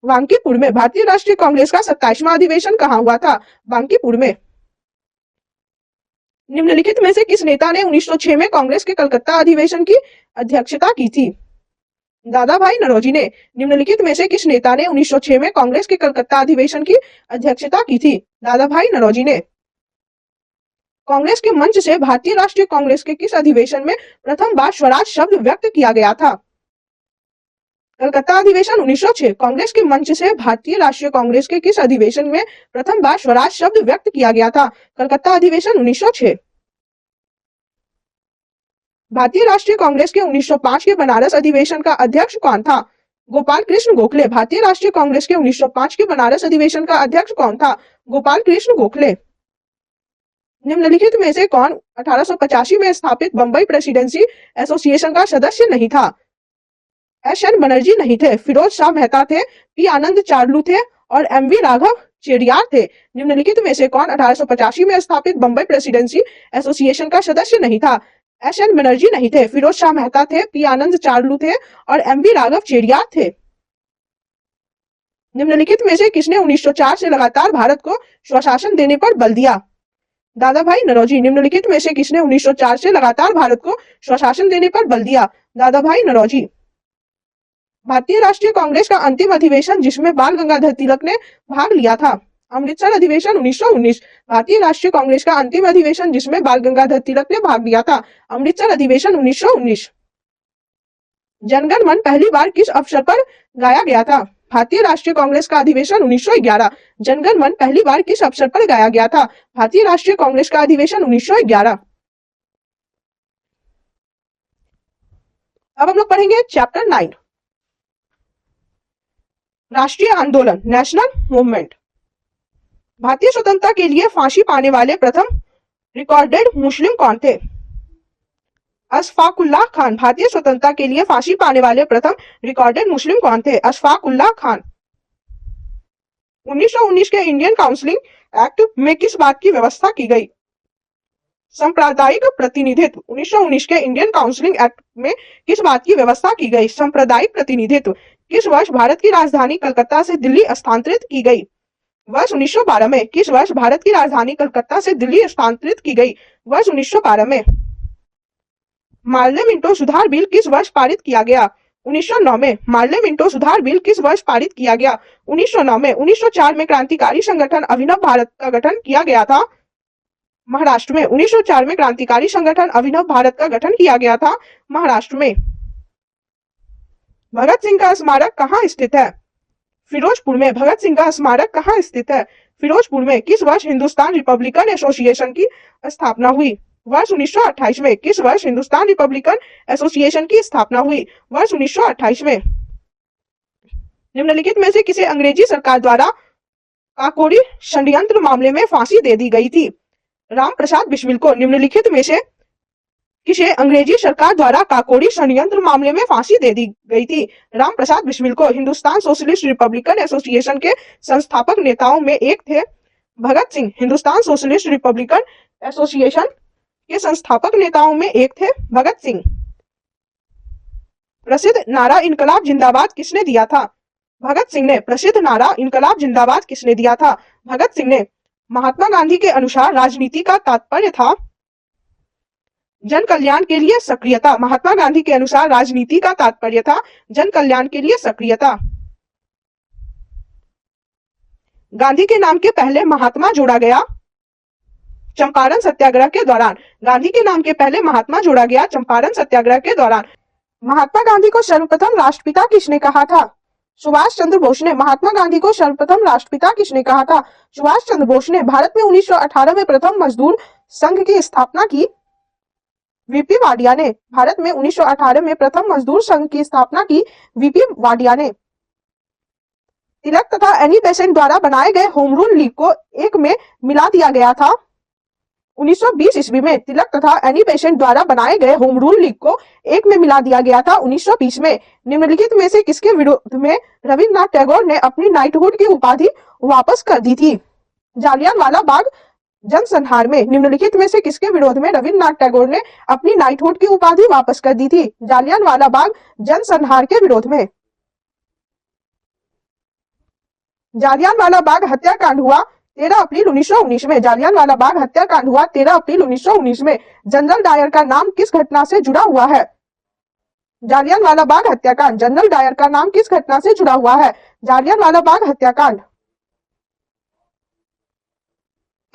बांकीपुर में। भारतीय राष्ट्रीय कांग्रेस का 27वां अधिवेशन कहां हुआ था? बांकीपुर में। निम्नलिखित में से किस नेता ने 1906 में कांग्रेस के कलकत्ता अधिवेशन की अध्यक्षता की थी? दादा भाई नौरोजी ने। निम्नलिखित में से किस नेता ने 1906 में कांग्रेस के कलकत्ता अधिवेशन की अध्यक्षता की थी? दादा भाई नौरोजी ने। कांग्रेस के मंच से भारतीय राष्ट्रीय कांग्रेस के किस अधिवेशन में प्रथम बार स्वराज शब्द व्यक्त किया गया था? कलकत्ता अधिवेशन 1906। कांग्रेस के मंच से भारतीय राष्ट्रीय कांग्रेस के किस अधिवेशन में प्रथम बार स्वराज शब्द व्यक्त किया गया था? कलकत्ता अधिवेशन 1906। भारतीय राष्ट्रीय कांग्रेस के 1905 के बनारस अधिवेशन का अध्यक्ष कौन था? गोपाल कृष्ण गोखले। भारतीय राष्ट्रीय कांग्रेस के 1905 के बनारस अधिवेशन का अध्यक्ष कौन था? गोपाल कृष्ण गोखले। निम्नलिखित में से कौन 1885 में स्थापित बंबई प्रेसिडेंसी एसोसिएशन का सदस्य नहीं था? एस.एन. बनर्जी नहीं थे, फिरोज शाह मेहता थे, पी. आनंद चार्लू थे और एम.वी. राघव चेरियार थे। निम्नलिखित में से कौन 1885 में स्थापित बंबई प्रेसिडेंसी एसोसिएशन का सदस्य नहीं था? एस.एन. बनर्जी नहीं थे, फिरोज शाह मेहता थे, पी. आनंद चार्लू थे और एम.वी. राघव चेरियार थे। निम्नलिखित में से किसने 1904 से लगातार भारत को स्वशासन देने पर बल दिया? दादा भाई नौरोजी। निम्नलिखित में से किसने 1904 से लगातार भारत को स्वशासन देने पर बल दिया? दादा भाई नौरोजी। भारतीय राष्ट्रीय कांग्रेस का अंतिम अधिवेशन जिसमें बाल गंगाधर तिलक ने भाग लिया था? अमृतसर अधिवेशन 1919। भारतीय राष्ट्रीय कांग्रेस का अंतिम अधिवेशन जिसमें बाल गंगाधर तिलक ने भाग लिया था? अमृतसर अधिवेशन 1919। जनगण मन पहली बार किस अवसर पर गाया गया था? भारतीय राष्ट्रीय कांग्रेस का अधिवेशन 1911। जनगण मन पहली बार किस अवसर पर गाया गया था? भारतीय राष्ट्रीय कांग्रेस का अधिवेशन 1911। अब हम लोग पढ़ेंगे चैप्टर 9, राष्ट्रीय आंदोलन, नेशनल मूवमेंट। भारतीय स्वतंत्रता के लिए फांसी पाने वाले प्रथम रिकॉर्डेड मुस्लिम कौन थे? अशफाकुल्लाह खान। भारतीय स्वतंत्रता के लिए फांसी पाने वाले प्रथम रिकॉर्डेड मुस्लिम कौन थे? अशफाकुल्लाह खान। 1919 के इंडियन काउंसिलिंग एक्ट में किस बात की व्यवस्था की गई? सांप्रदायिक प्रतिनिधित्व। 1919 के इंडियन काउंसिलिंग एक्ट में किस बात की व्यवस्था की गई? सांप्रदायिक प्रतिनिधित्व। किस वर्ष भारत की राजधानी कलकत्ता से दिल्ली स्थानांतरित की गई? वर्ष 1912 में। किस वर्ष भारत की राजधानी कलकत्ता से दिल्ली स्थानांतरित की गई? वर्ष 1912 में। मार्ले मिंटो सुधार बिल किस वर्ष पारित किया गया? 1909 में। मार्ले मिंटो सुधार बिल किस वर्ष पारित किया गया? 1909 में। 1904 में क्रांतिकारी संगठन अभिनव भारत का गठन किया गया था महाराष्ट्र में। 1904 में क्रांतिकारी संगठन अभिनव भारत का गठन किया गया था महाराष्ट्र में। भगत सिंह का स्मारक कहाँ स्थित है? फिरोजपुर में। भगत सिंह का स्मारक कहाँ स्थित है? फिरोजपुर में किस वर्ष हिंदुस्तान रिपब्लिकन एसोसिएशन की स्थापना हुई? वर्ष 1928 में। किस वर्ष हिंदुस्तान रिपब्लिकन एसोसिएशन की स्थापना हुई? वर्ष 1928 में। निम्नलिखित में से किसे अंग्रेजी सरकार द्वारा काकोरी षड्यंत्र मामले में फांसी दे दी गई थी? राम प्रसाद बिस्मिल को निम्नलिखित में से किसे अंग्रेजी सरकार द्वारा काकोरी षड्यंत्र मामले में फांसी दे दी गई थी? राम प्रसाद बिस्मिल को। हिंदुस्तान सोशलिस्ट रिपब्लिकन एसोसिएशन के संस्थापक नेताओं में एक थे Bhagat Singh. Hindustan Socialist Republican Association के संस्थापक नेताओं में एक थे भगत सिंह। प्रसिद्ध नारा इनकलाब जिंदाबाद किसने दिया था? भगत सिंह ने। प्रसिद्ध नारा इनकलाब जिंदाबाद किसने दिया था? भगत सिंह ने। महात्मा गांधी के अनुसार राजनीति का तात्पर्य था जन कल्याण के लिए सक्रियता। महात्मा गांधी के अनुसार राजनीति का तात्पर्य था जन कल्याण के लिए सक्रियता। गांधी के नाम के पहले महात्मा जोड़ा गया चंपारण सत्याग्रह के दौरान। गांधी के नाम के पहले महात्मा जोड़ा गया चंपारण सत्याग्रह के दौरान। महात्मा गांधी को सर्वप्रथम राष्ट्रपिता किसने कहा था? सुभाष चंद्र बोस ने। महात्मा गांधी को सर्वप्रथम राष्ट्रपिता किसने कहा था? सुभाष चंद्र बोस ने। भारत में 1918 में प्रथम मजदूर संघ की स्थापना की वीपी वाडिया ने। भारत में 1918 में प्रथम मजदूर संघ की स्थापना की वीपी वाडिया ने। तिलक तथा एनी बेसेंट द्वारा बनाए गए होम रूल लीग को एक में मिला दिया गया था 1920 ईस्वी में। तिलक तथा एनी बेसेंट द्वारा बनाए गए होम रूल लीग को एक में मिला दिया गया था 1920 में। निम्नलिखित में से किसके विरोध में रविन्द्रनाथ टैगोर ने अपनी नाइटहुड की उपाधि वापस कर दी थी? जालियांवाला बाग जनसंहार में। निम्नलिखित में से किसके विरोध में रविन्द्रनाथ टैगोर ने अपनी नाइटहुड की उपाधि वापस कर दी थी? जालियांवाला बाग जनसंहार के विरोध में। जालियांवाला बाग हत्याकांड हुआ 13 अप्रैल 1919 में। जालियांवाला बाग हत्याकांड हुआ 13 अप्रैल 1919 में। जनरल डायर का नाम किस घटना से जुड़ा हुआ है? जालियांवाला बाग हत्याकांड। जनरल डायर का नाम किस घटना से जुड़ा हुआ है? जालियांवाला बाग हत्याकांड।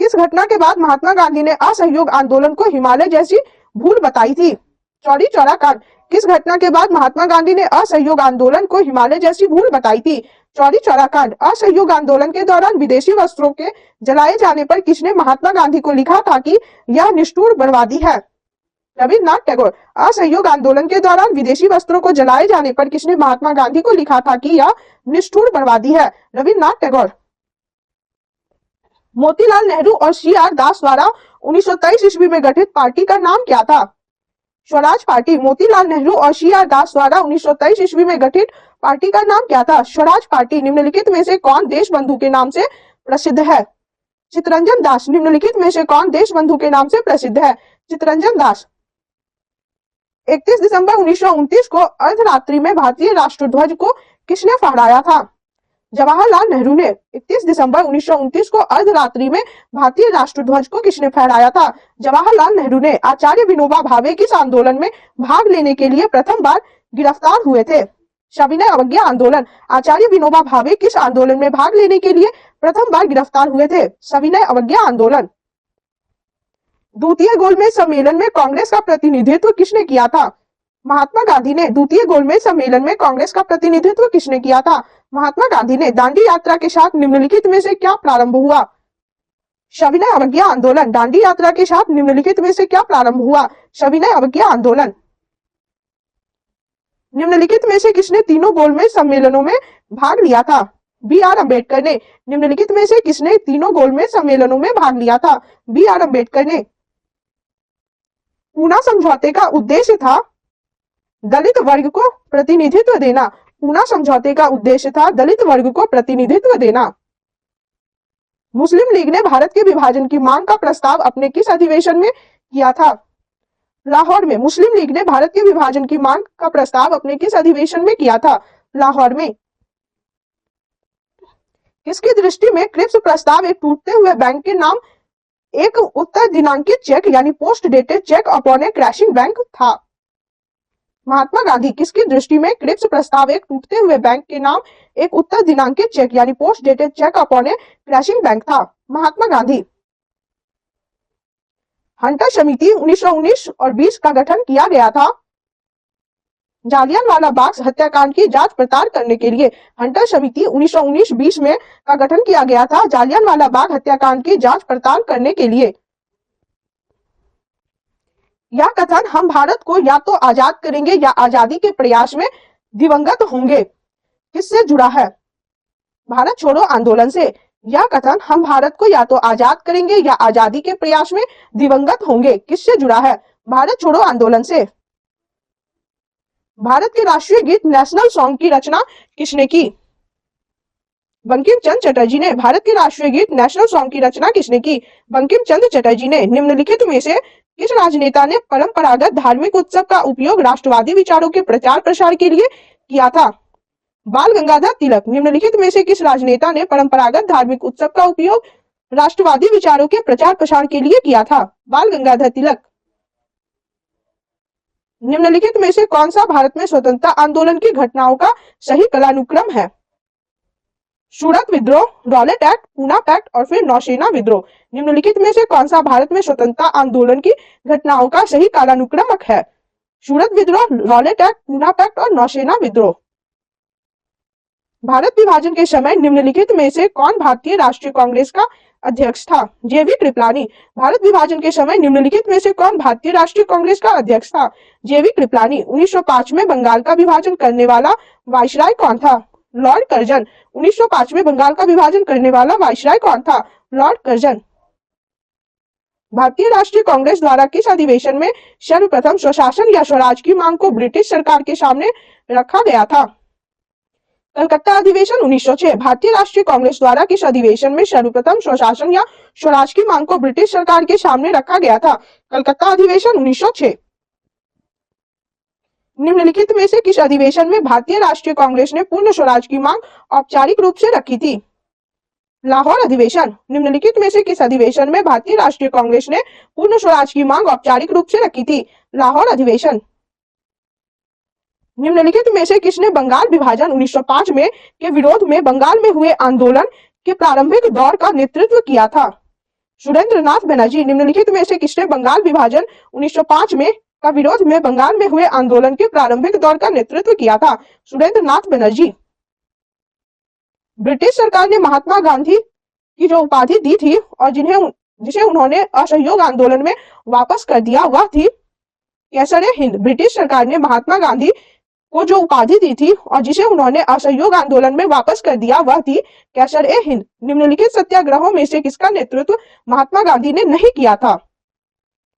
किस घटना के बाद महात्मा गांधी ने असहयोग आंदोलन को हिमालय जैसी भूल बताई थी? चौरी चौरा कांड। किस घटना के बाद महात्मा गांधी ने असहयोग आंदोलन को हिमालय जैसी भूल बताई थी? चौरी चौरा कांड। असहयोग आंदोलन के दौरान विदेशी वस्त्रों के जलाए जाने पर किसने महात्मा गांधी को लिखा था कि यह निष्ठुर बर्बादी है? रविन्द्रनाथ टैगोर। असहयोग आंदोलन के दौरान विदेशी वस्त्रों को जलाए जाने पर किसने महात्मा गांधी को लिखा था कि यह निष्ठुर बर्बादी है? रविन्द्रनाथ टैगोर। मोतीलाल नेहरू और CR दास द्वारा 1923 ईस्वी में गठित पार्टी का नाम क्या था? स्वराज पार्टी। मोतीलाल नेहरू और CR दास द्वारा 1923 ईस्वी में गठित पार्टी का नाम क्या था? स्वराज पार्टी। निम्नलिखित में से कौन देशबंधु के नाम से प्रसिद्ध है? चित्तरंजन दास। निम्नलिखित में से कौन देशबंधु के नाम से प्रसिद्ध है? चित्तरंजन दास। 31 दिसंबर 1929 को अर्धरात्रि में भारतीय राष्ट्रध्वज को किसने फहराया था? जवाहरलाल नेहरू ने। 31 दिसंबर 1929 को अर्धरात्रि में भारतीय राष्ट्रध्वज को किसने फहराया था? जवाहरलाल नेहरू ने। आचार्य विनोबा भावे किस आंदोलन में भाग लेने के लिए प्रथम बार गिरफ्तार हुए थे? सविनय अवज्ञा आंदोलन। आचार्य विनोबा भावे किस आंदोलन में भाग लेने के लिए प्रथम बार गिरफ्तार हुए थे? सविनय अवज्ञा आंदोलन। द्वितीय गोलमेज सम्मेलन में कांग्रेस का प्रतिनिधित्व किसने किया था? महात्मा गांधी ने। द्वितीय गोलमेज सम्मेलन में कांग्रेस का प्रतिनिधित्व किसने किया था? महात्मा गांधी ने। दांडी यात्रा के साथ निम्नलिखित में से क्या प्रारंभ हुआ? सविनय अवज्ञा आंदोलन। दांडी यात्रा के साथ निम्नलिखित में से क्या प्रारंभ हुआ? सविनय अवज्ञा आंदोलन। निम्नलिखित में से किसने तीनों गोलमेज सम्मेलनों में भाग लिया था? BR अम्बेडकर ने। निम्नलिखित में से किसने तीनों गोलमेज सम्मेलनों में भाग लिया था? BR अम्बेडकर ने। पूना समझौते का उद्देश्य था दलित वर्ग को प्रतिनिधित्व देना। पूना समझौते का उद्देश्य था दलित वर्ग को प्रतिनिधित्व देना। मुस्लिम लीग ने भारत के विभाजन की मांग का प्रस्ताव अपने किस अधिवेशन में किया था? लाहौर में। मुस्लिम लीग ने भारत के विभाजन की मांग का प्रस्ताव अपने किस अधिवेशन में किया था? लाहौर में। किसकी दृष्टि में क्रिप्स प्रस्ताव एक टूटते हुए बैंक के नाम एक उत्तर दिनांकित चेक यानी पोस्ट डेटेड चेक अपॉन ए क्रैशिंग बैंक था? महात्मा गांधी। किसकी दृष्टि में क्रिप्स प्रस्ताव एक टूटते हुए बैंक के नाम एक उत्तर दिनांकित चेक यानी पोस्ट डेटेड चेक अपॉन ए क्रैशिंग बैंक था? महात्मा गांधी। हंटर समिति 1919 और 20 का गठन किया गया था जालियांवाला बाग हत्याकांड की जांच पड़ताल करने के लिए हंटर समिति 1919-20 में का गठन किया गया था। जालियांवाला बाग हत्याकांड की जांच पड़ताल करने के लिए यह कथन हम भारत को या तो आजाद करेंगे या आजादी के प्रयास में दिवंगत होंगे किससे जुड़ा है? भारत छोड़ो आंदोलन से। यह कथन हम भारत को या तो आजाद करेंगे या आजादी के प्रयास में दिवंगत होंगे किससे जुड़ा है? भारत छोड़ो आंदोलन से। भारत के राष्ट्रीय गीत नेशनल सॉन्ग की रचना किसने की? बंकिम चंद्र चटर्जी ने। भारत के राष्ट्रीय गीत नेशनल सॉन्ग की रचना किसने की? बंकिम चंद्र चटर्जी ने। निम्नलिखित में से किस राजनेता ने परंपरागत धार्मिक उत्सव का उपयोग राष्ट्रवादी विचारों के प्रचार प्रसार के लिए किया था? बाल गंगाधर तिलक। निम्नलिखित में से किस राजनेता ने परंपरागत धार्मिक उत्सव का उपयोग राष्ट्रवादी विचारों के प्रचार प्रसार के लिए किया था? बाल गंगाधर तिलक। निम्नलिखित में से कौन सा भारत में स्वतंत्रता आंदोलन की घटनाओं का सही कालानुक्रम है? सूरत विद्रोह, रॉलेट एक्ट, पूना पैक्ट और फिर नौसेना विद्रोह। निम्नलिखित में से कौन सा भारत में स्वतंत्रता आंदोलन की घटनाओं का सही कालानुक्रमक है? सूरत विद्रोह, रॉलेट एक्ट, पूना पैक्ट और नौसेना विद्रोह। भारत विभाजन के समय निम्नलिखित में से कौन भारतीय राष्ट्रीय कांग्रेस का अध्यक्ष था? जेवी कृपलानी। भारत विभाजन के समय निम्नलिखित में से कौन भारतीय राष्ट्रीय कांग्रेस का अध्यक्ष था? जेवी कृपलानी। 1905 में बंगाल का विभाजन करने वाला वायसराय कौन था? Lord Curzon. 1905 में बंगाल का विभाजन करने वाला वायसराय कौन था? Lord Curzon. भारतीय राष्ट्रीय कांग्रेस द्वारा किस अधिवेशन में सर्वप्रथम स्वशासन या स्वराज की मांग को ब्रिटिश सरकार के सामने रखा गया था? कलकत्ता अधिवेशन 1906। भारतीय राष्ट्रीय कांग्रेस द्वारा किस अधिवेशन में सर्वप्रथम स्वशासन या स्वराज की मांग को ब्रिटिश सरकार के सामने रखा गया था? कलकत्ता अधिवेशन 1906। निम्नलिखित में से किस अधिवेशन में भारतीय राष्ट्रीय कांग्रेस ने पूर्ण स्वराज की मांग औपचारिक रूप से रखी थी? लाहौर अधिवेशन। निम्नलिखित में से किस अधिवेशन में भारतीय राष्ट्रीय कांग्रेस ने पूर्ण स्वराज की मांग औपचारिक रूप से रखी थी? लाहौर अधिवेशन। निम्नलिखित में से किसने बंगाल विभाजन 1905 में के विरोध में बंगाल में हुए आंदोलन के प्रारंभिक दौर का नेतृत्व किया था? सुरेंद्र नाथ बनर्जी। निम्नलिखित में से किसने बंगाल विभाजन 1905 में का विरोध में बंगाल में हुए आंदोलन के प्रारंभिक दौर का नेतृत्व किया था? सुरेंद्र नाथ बनर्जी। ब्रिटिश सरकार ने महात्मा गांधी की जो उपाधि दी थी और जिसे उन्होंने असहयोग आंदोलन में वापस कर दिया वह थी कैसर हिंद। ब्रिटिश सरकार ने महात्मा गांधी को जो उपाधि दी थी और जिसे उन्होंने असहयोग आंदोलन में वापस कर दिया वह थी कैसर हिंद। निम्नलिखित सत्याग्रहों में से किसका नेतृत्व महात्मा गांधी ने नहीं किया था?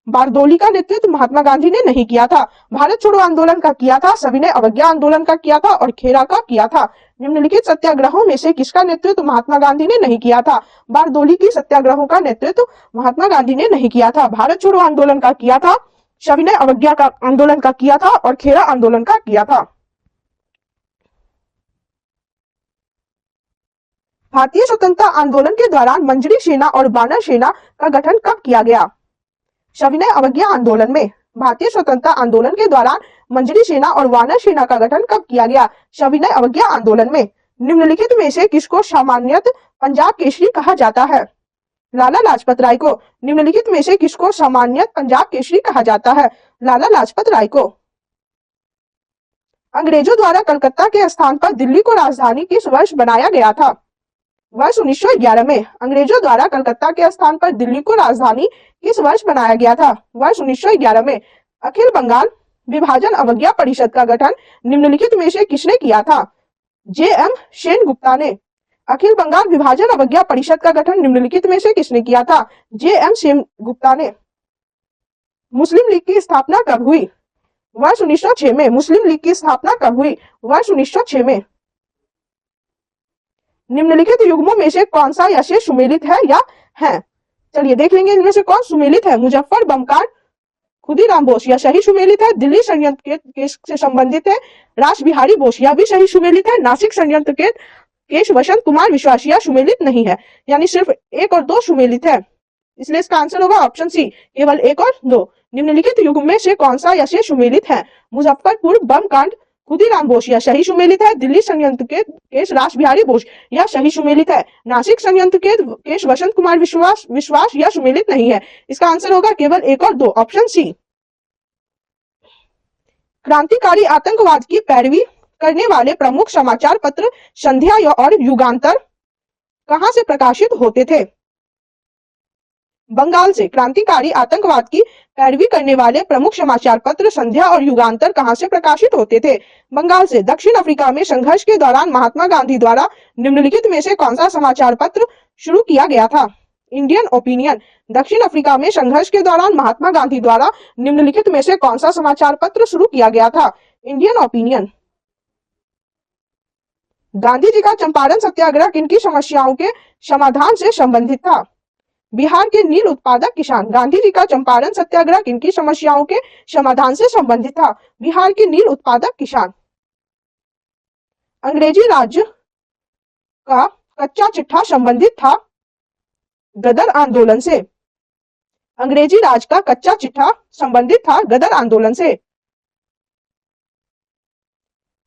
बारदोली का नेतृत्व महात्मा गांधी ने नहीं किया था। भारत छोड़ो आंदोलन का किया था, सविनय अवज्ञा आंदोलन का किया था और खेरा का किया था। निम्नलिखित सत्याग्रहों में से किसका नेतृत्व महात्मा गांधी ने नहीं किया था? बारदोली की सत्याग्रहों का नेतृत्व महात्मा गांधी ने नहीं किया था। भारत छोड़ो आंदोलन का किया था, सविनय अवज्ञा का आंदोलन का किया था और खेरा आंदोलन का किया था। भारतीय स्वतंत्रता आंदोलन के दौरान मंजरी सेना और वानर सेना का गठन कब किया गया? सविनय अवज्ञा आंदोलन में। भारतीय स्वतंत्रता आंदोलन के दौरान मंजरी सेना और वानर सेना का गठन कब किया गया? सविनय अवज्ञा आंदोलन में। निम्नलिखित में से किसको सामान्यतः पंजाब केसरी कहा जाता है? लाला लाजपत राय को। निम्नलिखित में से किसको सामान्यतः पंजाब केसरी कहा जाता है? लाला लाजपत राय को। अंग्रेजों द्वारा कलकत्ता के स्थान पर दिल्ली को राजधानी किस वर्ष बनाया गया था? वर्ष 1911 में। अंग्रेजों द्वारा कलकत्ता के स्थान पर दिल्ली को राजधानी किस वर्ष बनाया गया था? वर्ष 1911 में। अखिल बंगाल विभाजन अवज्ञा परिषद का गठन निम्नलिखित में से किसने किया था? जे.एम. सेनगुप्ता ने। अखिल बंगाल विभाजन अवज्ञा परिषद का गठन निम्नलिखित में से किसने किया था? जे.एम. सेनगुप्ता ने। मुस्लिम लीग की स्थापना कब हुई? वर्ष 1906 में। मुस्लिम लीग की स्थापना कब हुई? वर्ष 1906 में। निम्नलिखित युग्मों में से कौन सा यश सुमेलित है या है? चलिए देख लेंगे इनमें से कौन सुमेलित है। मुजफ्फर बमकांड खुदीराम बोस यह सही सुमेलित है। दिल्ली षड्यंत्र के केस से संबंधित है। रास बिहारी बोस यह भी सही सुमेलित है। नासिक षड्यंत्र के केस वसंत कुमार विश्वास यह सुमेलित नहीं है, यानी सिर्फ 1 और 2 सुमेलित है, इसलिए इसका आंसर होगा ऑप्शन सी, केवल 1 और 2। निम्नलिखित युग्म में से कौन सा यश सुमेलित है? मुजफ्फरपुर बम कांड खुदीराम बोस यह सही सुमेलित है। दिल्ली षड्यंत्र के केस रास बिहारी बोस यह सही सुमेलित है। नासिक षड्यंत्र के केस वसंत कुमार विश्वास यह सुमेलित नहीं है, इसका आंसर होगा केवल 1 और 2, ऑप्शन सी। क्रांतिकारी आतंकवाद की पैरवी करने वाले प्रमुख समाचार पत्र संध्या और युगांतर कहां से प्रकाशित होते थे? बंगाल से। क्रांतिकारी आतंकवाद की पैरवी करने वाले प्रमुख समाचार पत्र संध्या और युगांतर कहां से प्रकाशित होते थे? बंगाल से। दक्षिण अफ्रीका में संघर्ष के दौरान महात्मा गांधी द्वारा निम्नलिखित में से कौन सा समाचार पत्र शुरू किया गया था? Indian opinion. दक्षिण अफ्रीका में संघर्ष के दौरान महात्मा गांधी द्वारा निम्नलिखित में से कौन सा समाचार पत्र शुरू किया गया था? Indian opinion. गांधी जी का चंपारण सत्याग्रह किनकी समस्याओं के समाधान से संबंधित था? बिहार के नील उत्पादक किसान। गांधी जी का चंपारण सत्याग्रह किनकी समस्याओं के समाधान से संबंधित था? बिहार के नील उत्पादक किसान। अंग्रेजी राज का कच्चा चिट्ठा संबंधित था गदर आंदोलन से। अंग्रेजी राज का कच्चा चिट्ठा संबंधित था गदर आंदोलन से।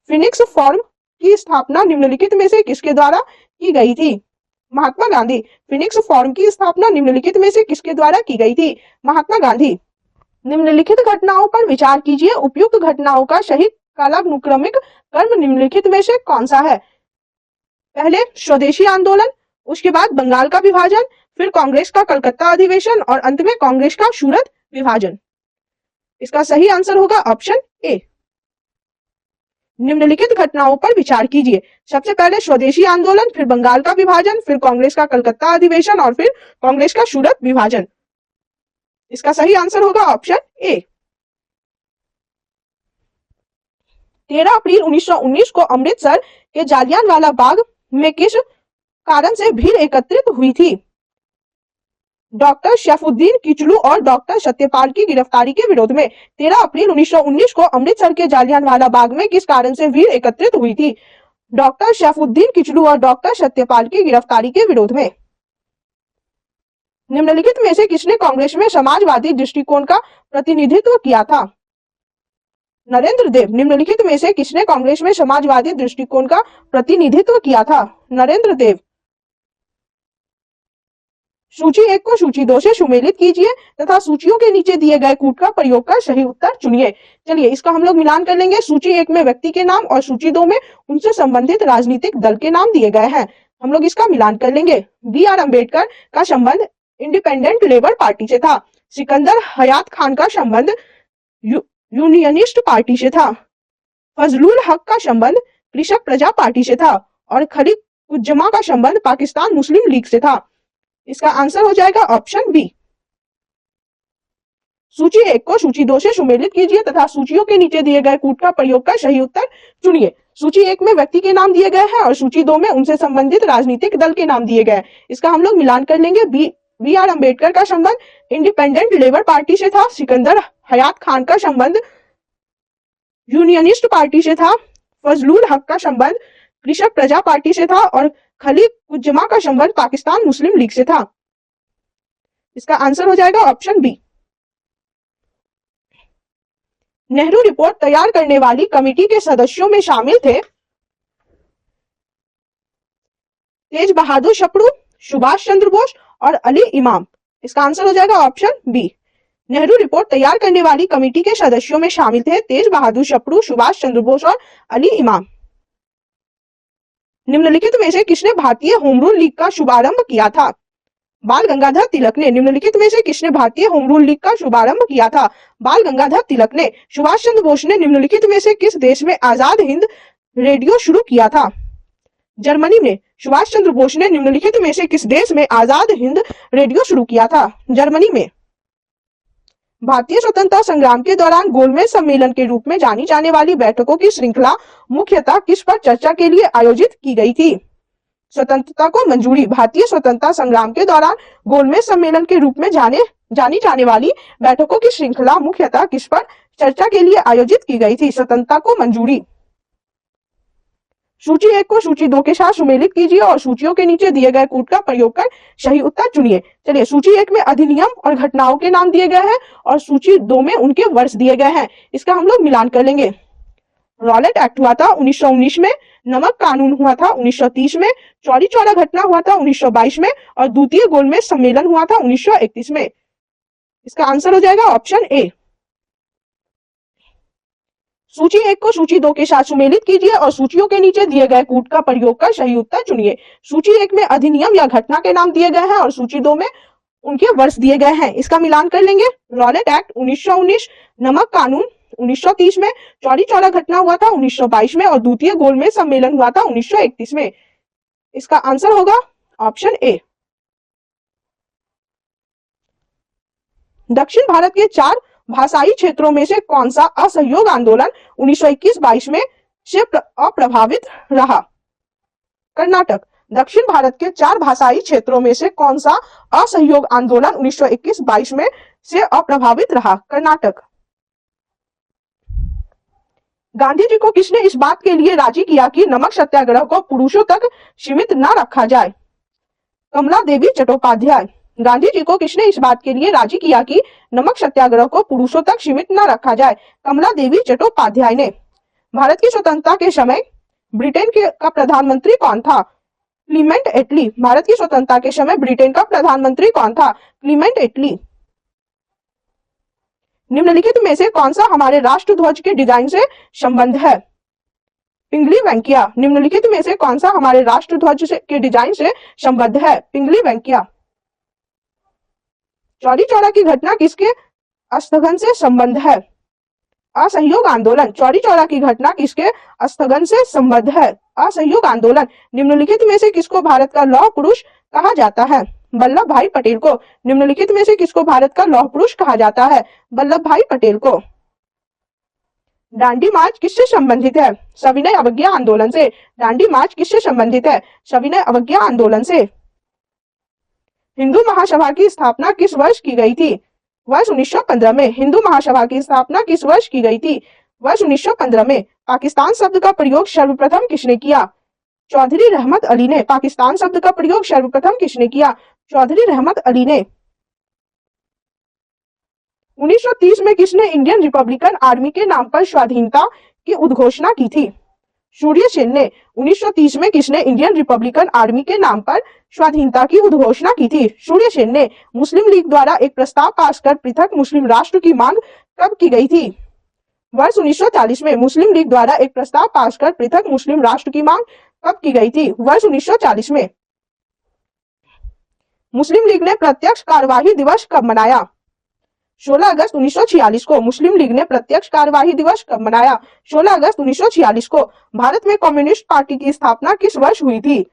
फिनिक्स फॉर्म की स्थापना निम्नलिखित में से किसके द्वारा की गई थी? महात्मा गांधी। फिनिक्स फॉर्म की स्थापना निम्नलिखित में से किसके द्वारा की गई थी? महात्मा गांधी। निम्नलिखित घटनाओं पर विचार कीजिए। उपयुक्त घटनाओं का सही कालानुक्रमिक क्रम निम्नलिखित में से कौन सा है? पहले स्वदेशी आंदोलन, उसके बाद बंगाल का विभाजन, फिर कांग्रेस का कलकत्ता अधिवेशन और अंत में कांग्रेस का सूरत विभाजन। इसका सही आंसर होगा ऑप्शन ए। निम्नलिखित घटनाओं पर विचार कीजिए। सबसे पहले स्वदेशी आंदोलन, फिर बंगाल का विभाजन, फिर कांग्रेस का कलकत्ता अधिवेशन और फिर कांग्रेस का सूरत विभाजन। इसका सही आंसर होगा ऑप्शन ए। 13 अप्रैल 1919 को अमृतसर के जालियांवाला बाग में किस कारण से भीड़ एकत्रित हुई थी? डॉक्टर शैफुद्दीन किचलू और डॉक्टर सत्यपाल की गिरफ्तारी के विरोध में। 13 अप्रैल 1919 को अमृतसर के जालियांवाला बाग में किस कारण से भीड़ एकत्रित हुई थी? डॉक्टर शैफुद्दीन किचलू और डॉक्टर सत्यपाल की गिरफ्तारी के विरोध में। निम्नलिखित में से किसने कांग्रेस में समाजवादी दृष्टिकोण का प्रतिनिधित्व किया था? नरेंद्र देव। निम्नलिखित में से किसने कांग्रेस में समाजवादी दृष्टिकोण का प्रतिनिधित्व किया था? नरेंद्र देव। सूची 1 को सूची 2 से सुमेलित कीजिए तथा सूचियों के नीचे दिए गए कूट का प्रयोग कर सही उत्तर चुनिए। चलिए इसका हम लोग मिलान कर लेंगे। सूची 1 में व्यक्ति के नाम और सूची 2 में उनसे संबंधित राजनीतिक दल के नाम दिए गए हैं। हम लोग इसका मिलान कर लेंगे। बी.आर. अम्बेडकर का संबंध इंडिपेंडेंट लेबर पार्टी से था। सिकंदर हयात खान का संबंध यूनियनिस्ट पार्टी से था। फजलुल हक का संबंध कृषक प्रजा पार्टी से था और खलीक उज्जमा का संबंध पाकिस्तान मुस्लिम लीग से था। इसका आंसर हो जाएगा ऑप्शन बी। सूची 1 को सूची 2 से सुमेलित कीजिए तथा सूचियों के नीचे दिए गए कूट का प्रयोग कर सही उत्तर चुनिए। सूची 1 में व्यक्ति के नाम दिए गए हैं और सूची 2 में उनसे संबंधित राजनीतिक दल के नाम दिए गए। इसका हम लोग मिलान कर लेंगे। बी.आर. अम्बेडकर का संबंध इंडिपेंडेंट लेबर पार्टी से था। सिकंदर हयात खान का संबंध यूनियनिस्ट पार्टी से था। फजलुल हक का संबंध कृषक प्रजा पार्टी से था और खलीक उज्जमा का संबंध पाकिस्तान मुस्लिम लीग से था। इसका आंसर हो जाएगा ऑप्शन बी। नेहरू रिपोर्ट तैयार करने वाली कमेटी के सदस्यों में शामिल थे तेज बहादुर शपड़ू, सुभाष चंद्र बोस और अली इमाम। इसका आंसर हो जाएगा ऑप्शन बी। नेहरू रिपोर्ट तैयार करने वाली कमेटी के सदस्यों में शामिल थे तेज बहादुर शपड़ू, सुभाष चंद्र बोस और अली इमाम। निम्नलिखित में से किसने भारतीय होम रूल लीग का शुभारंभ किया था? बाल गंगाधर तिलक ने। निम्नलिखित में से किसने भारतीय होम रूल लीग का शुभारंभ किया था? बाल गंगाधर तिलक ने। सुभाष चंद्र बोस ने। निम्नलिखित में से किस देश में आजाद हिंद रेडियो शुरू किया था? जर्मनी में। सुभाष चंद्र बोस ने निम्नलिखित में से किस देश में आजाद हिंद रेडियो शुरू किया था? जर्मनी में। भारतीय स्वतंत्रता संग्राम के दौरान गोलमेज सम्मेलन के रूप में जानी जाने वाली बैठकों की श्रृंखला मुख्यतः किस पर चर्चा के लिए आयोजित की गई थी? स्वतंत्रता को मंजूरी। भारतीय स्वतंत्रता संग्राम के दौरान गोलमेज सम्मेलन के रूप में जानी जाने वाली बैठकों की श्रृंखला मुख्यतः किस पर चर्चा के लिए आयोजित की गई थी? स्वतंत्रता को मंजूरी। सूची 1 को सूची 2 के साथ सुमेलित कीजिए और सूचियों के नीचे दिए गए कूट का प्रयोग कर सही उत्तर चुनिए। चलिए सूची 1 में अधिनियम और घटनाओं के नाम दिए गए हैं और सूची 2 में उनके वर्ष दिए गए हैं। इसका हम लोग मिलान कर लेंगे। रॉलेट एक्ट हुआ था 1919 में, नमक कानून हुआ था 1930 में, चौरी चौरा घटना हुआ था 1922 में और द्वितीय गोलमेज सम्मेलन हुआ था 1931 में। इसका आंसर हो जाएगा ऑप्शन ए। सूची 1 को सूची 2 के साथ सुमेलित कीजिए और सूचियों के नीचे दिए गए कूट का प्रयोग कर सही उत्तर चुनिए। सूची 1 में अधिनियम या घटना के नाम दिए गए हैं और सूची 2 में उनके वर्ष दिए गए हैं। इसका मिलान कर लेंगे। रॉलेट एक्ट 1919, नमक कानून 1930 में, चौरी चौरा घटना हुआ था 1922 में और द्वितीय गोलमेज सम्मेलन हुआ था 1931 में। इसका आंसर होगा ऑप्शन ए। दक्षिण भारत के 4 भाषाई क्षेत्रों में से कौन सा असहयोग आंदोलन 1921-22 में से अप्रभावित रहा? कर्नाटक। दक्षिण भारत के 4 भाषाई क्षेत्रों में से कौन सा असहयोग आंदोलन 1921-22 में से अप्रभावित रहा? कर्नाटक। गांधी जी को किसने इस बात के लिए राजी किया कि नमक सत्याग्रह को पुरुषों तक सीमित न रखा जाए? कमला देवी चट्टोपाध्याय। गांधी जी को किसने इस बात के लिए राजी किया कि नमक सत्याग्रह को पुरुषों तक सीमित न रखा जाए? कमला देवी चट्टोपाध्याय ने। भारत की स्वतंत्रता के समय ब्रिटेन का प्रधानमंत्री कौन था? क्लीमेंट एटली। भारत की स्वतंत्रता के समय ब्रिटेन का प्रधानमंत्री कौन था? क्लीमेंट एटली। निम्नलिखित में से कौन सा हमारे राष्ट्रध्वज के डिजाइन से संबंध है? पिंगली वेंकैया। निम्नलिखित में से कौन सा हमारे राष्ट्रध्वज के डिजाइन से संबद्ध है? पिंगली वेंकैया। चौरी चौरा की घटना किसके स्थगन से संबंध है? असहयोग आंदोलन। चौरी चौरा की घटना किसके स्थगन से संबद्ध है? असहयोग आंदोलन। निम्नलिखित में से किसको भारत का लौह पुरुष कहा जाता है? वल्लभ भाई पटेल को। निम्नलिखित में से किसको भारत का लौह पुरुष कहा जाता है? वल्लभ भाई पटेल को। दांडी मार्च किससे संबंधित है? सविनय अवज्ञा आंदोलन से। दांडी मार्च किससे संबंधित है? सविनय अवज्ञा आंदोलन से। हिंदू महासभा की स्थापना किस वर्ष की गई थी? वर्ष 1915 में। हिंदू महासभा की स्थापना किस वर्ष की गई थी? वर्ष 1915 में। पाकिस्तान शब्द का प्रयोग सर्वप्रथम किसने किया? चौधरी रहमत अली ने। पाकिस्तान शब्द का प्रयोग सर्वप्रथम किसने किया? चौधरी रहमत अली ने। 1930 में किसने इंडियन रिपब्लिकन आर्मी के नाम पर स्वाधीनता की उद्घोषणा की थी? सूर्य सेन ने। 1930 में किसने इंडियन रिपब्लिकन आर्मी के नाम पर स्वाधीनता की उद्घोषणा की थी? सूर्य सेन ने। मुस्लिम लीग द्वारा एक प्रस्ताव पास कर पृथक मुस्लिम राष्ट्र की मांग कब की गई थी? वर्ष 1940 में। मुस्लिम लीग द्वारा एक प्रस्ताव पास कर पृथक मुस्लिम राष्ट्र की मांग कब की गई थी? वर्ष 1940 में। मुस्लिम लीग ने प्रत्यक्ष कार्यवाही दिवस कब मनाया? 16 अगस्त 1946 को। मुस्लिम लीग ने प्रत्यक्ष कार्यवाही दिवस कब मनाया? 16 अगस्त 1946 को। भारत में कम्युनिस्ट पार्टी की स्थापना किस वर्ष हुई थी?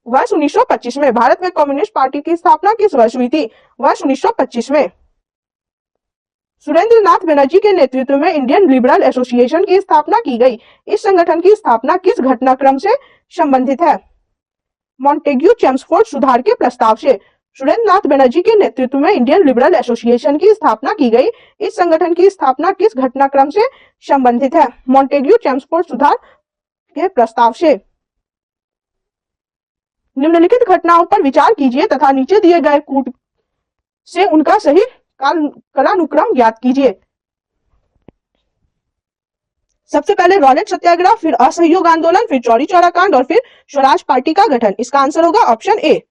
वर्ष 1925 में। भारत में कम्युनिस्ट पार्टी की स्थापना किस वर्ष हुई थी? वर्ष 1925 में। सुरेंद्र नाथ बनर्जी के नेतृत्व में इंडियन लिबरल एसोसिएशन की स्थापना की गई। इस संगठन की स्थापना किस घटनाक्रम से संबंधित है? मॉन्टेग्यू चेम्सफोर्ड सुधार के प्रस्ताव से। सुरेंद्र नाथ बनर्जी के नेतृत्व में इंडियन लिबरल एसोसिएशन की स्थापना की गई। इस संगठन की स्थापना किस घटनाक्रम से संबंधित है? मॉन्टेग्यू चेम्सफोर्ड सुधार के प्रस्ताव से। निम्नलिखित घटनाओं पर विचार कीजिए तथा नीचे दिए गए कूट से उनका सही कालानुक्रम ज्ञात कीजिए। सबसे पहले रॉलेट सत्याग्रह, फिर असहयोग आंदोलन, फिर चौरी चौरा कांड और फिर स्वराज पार्टी का गठन। इसका आंसर होगा ऑप्शन ए।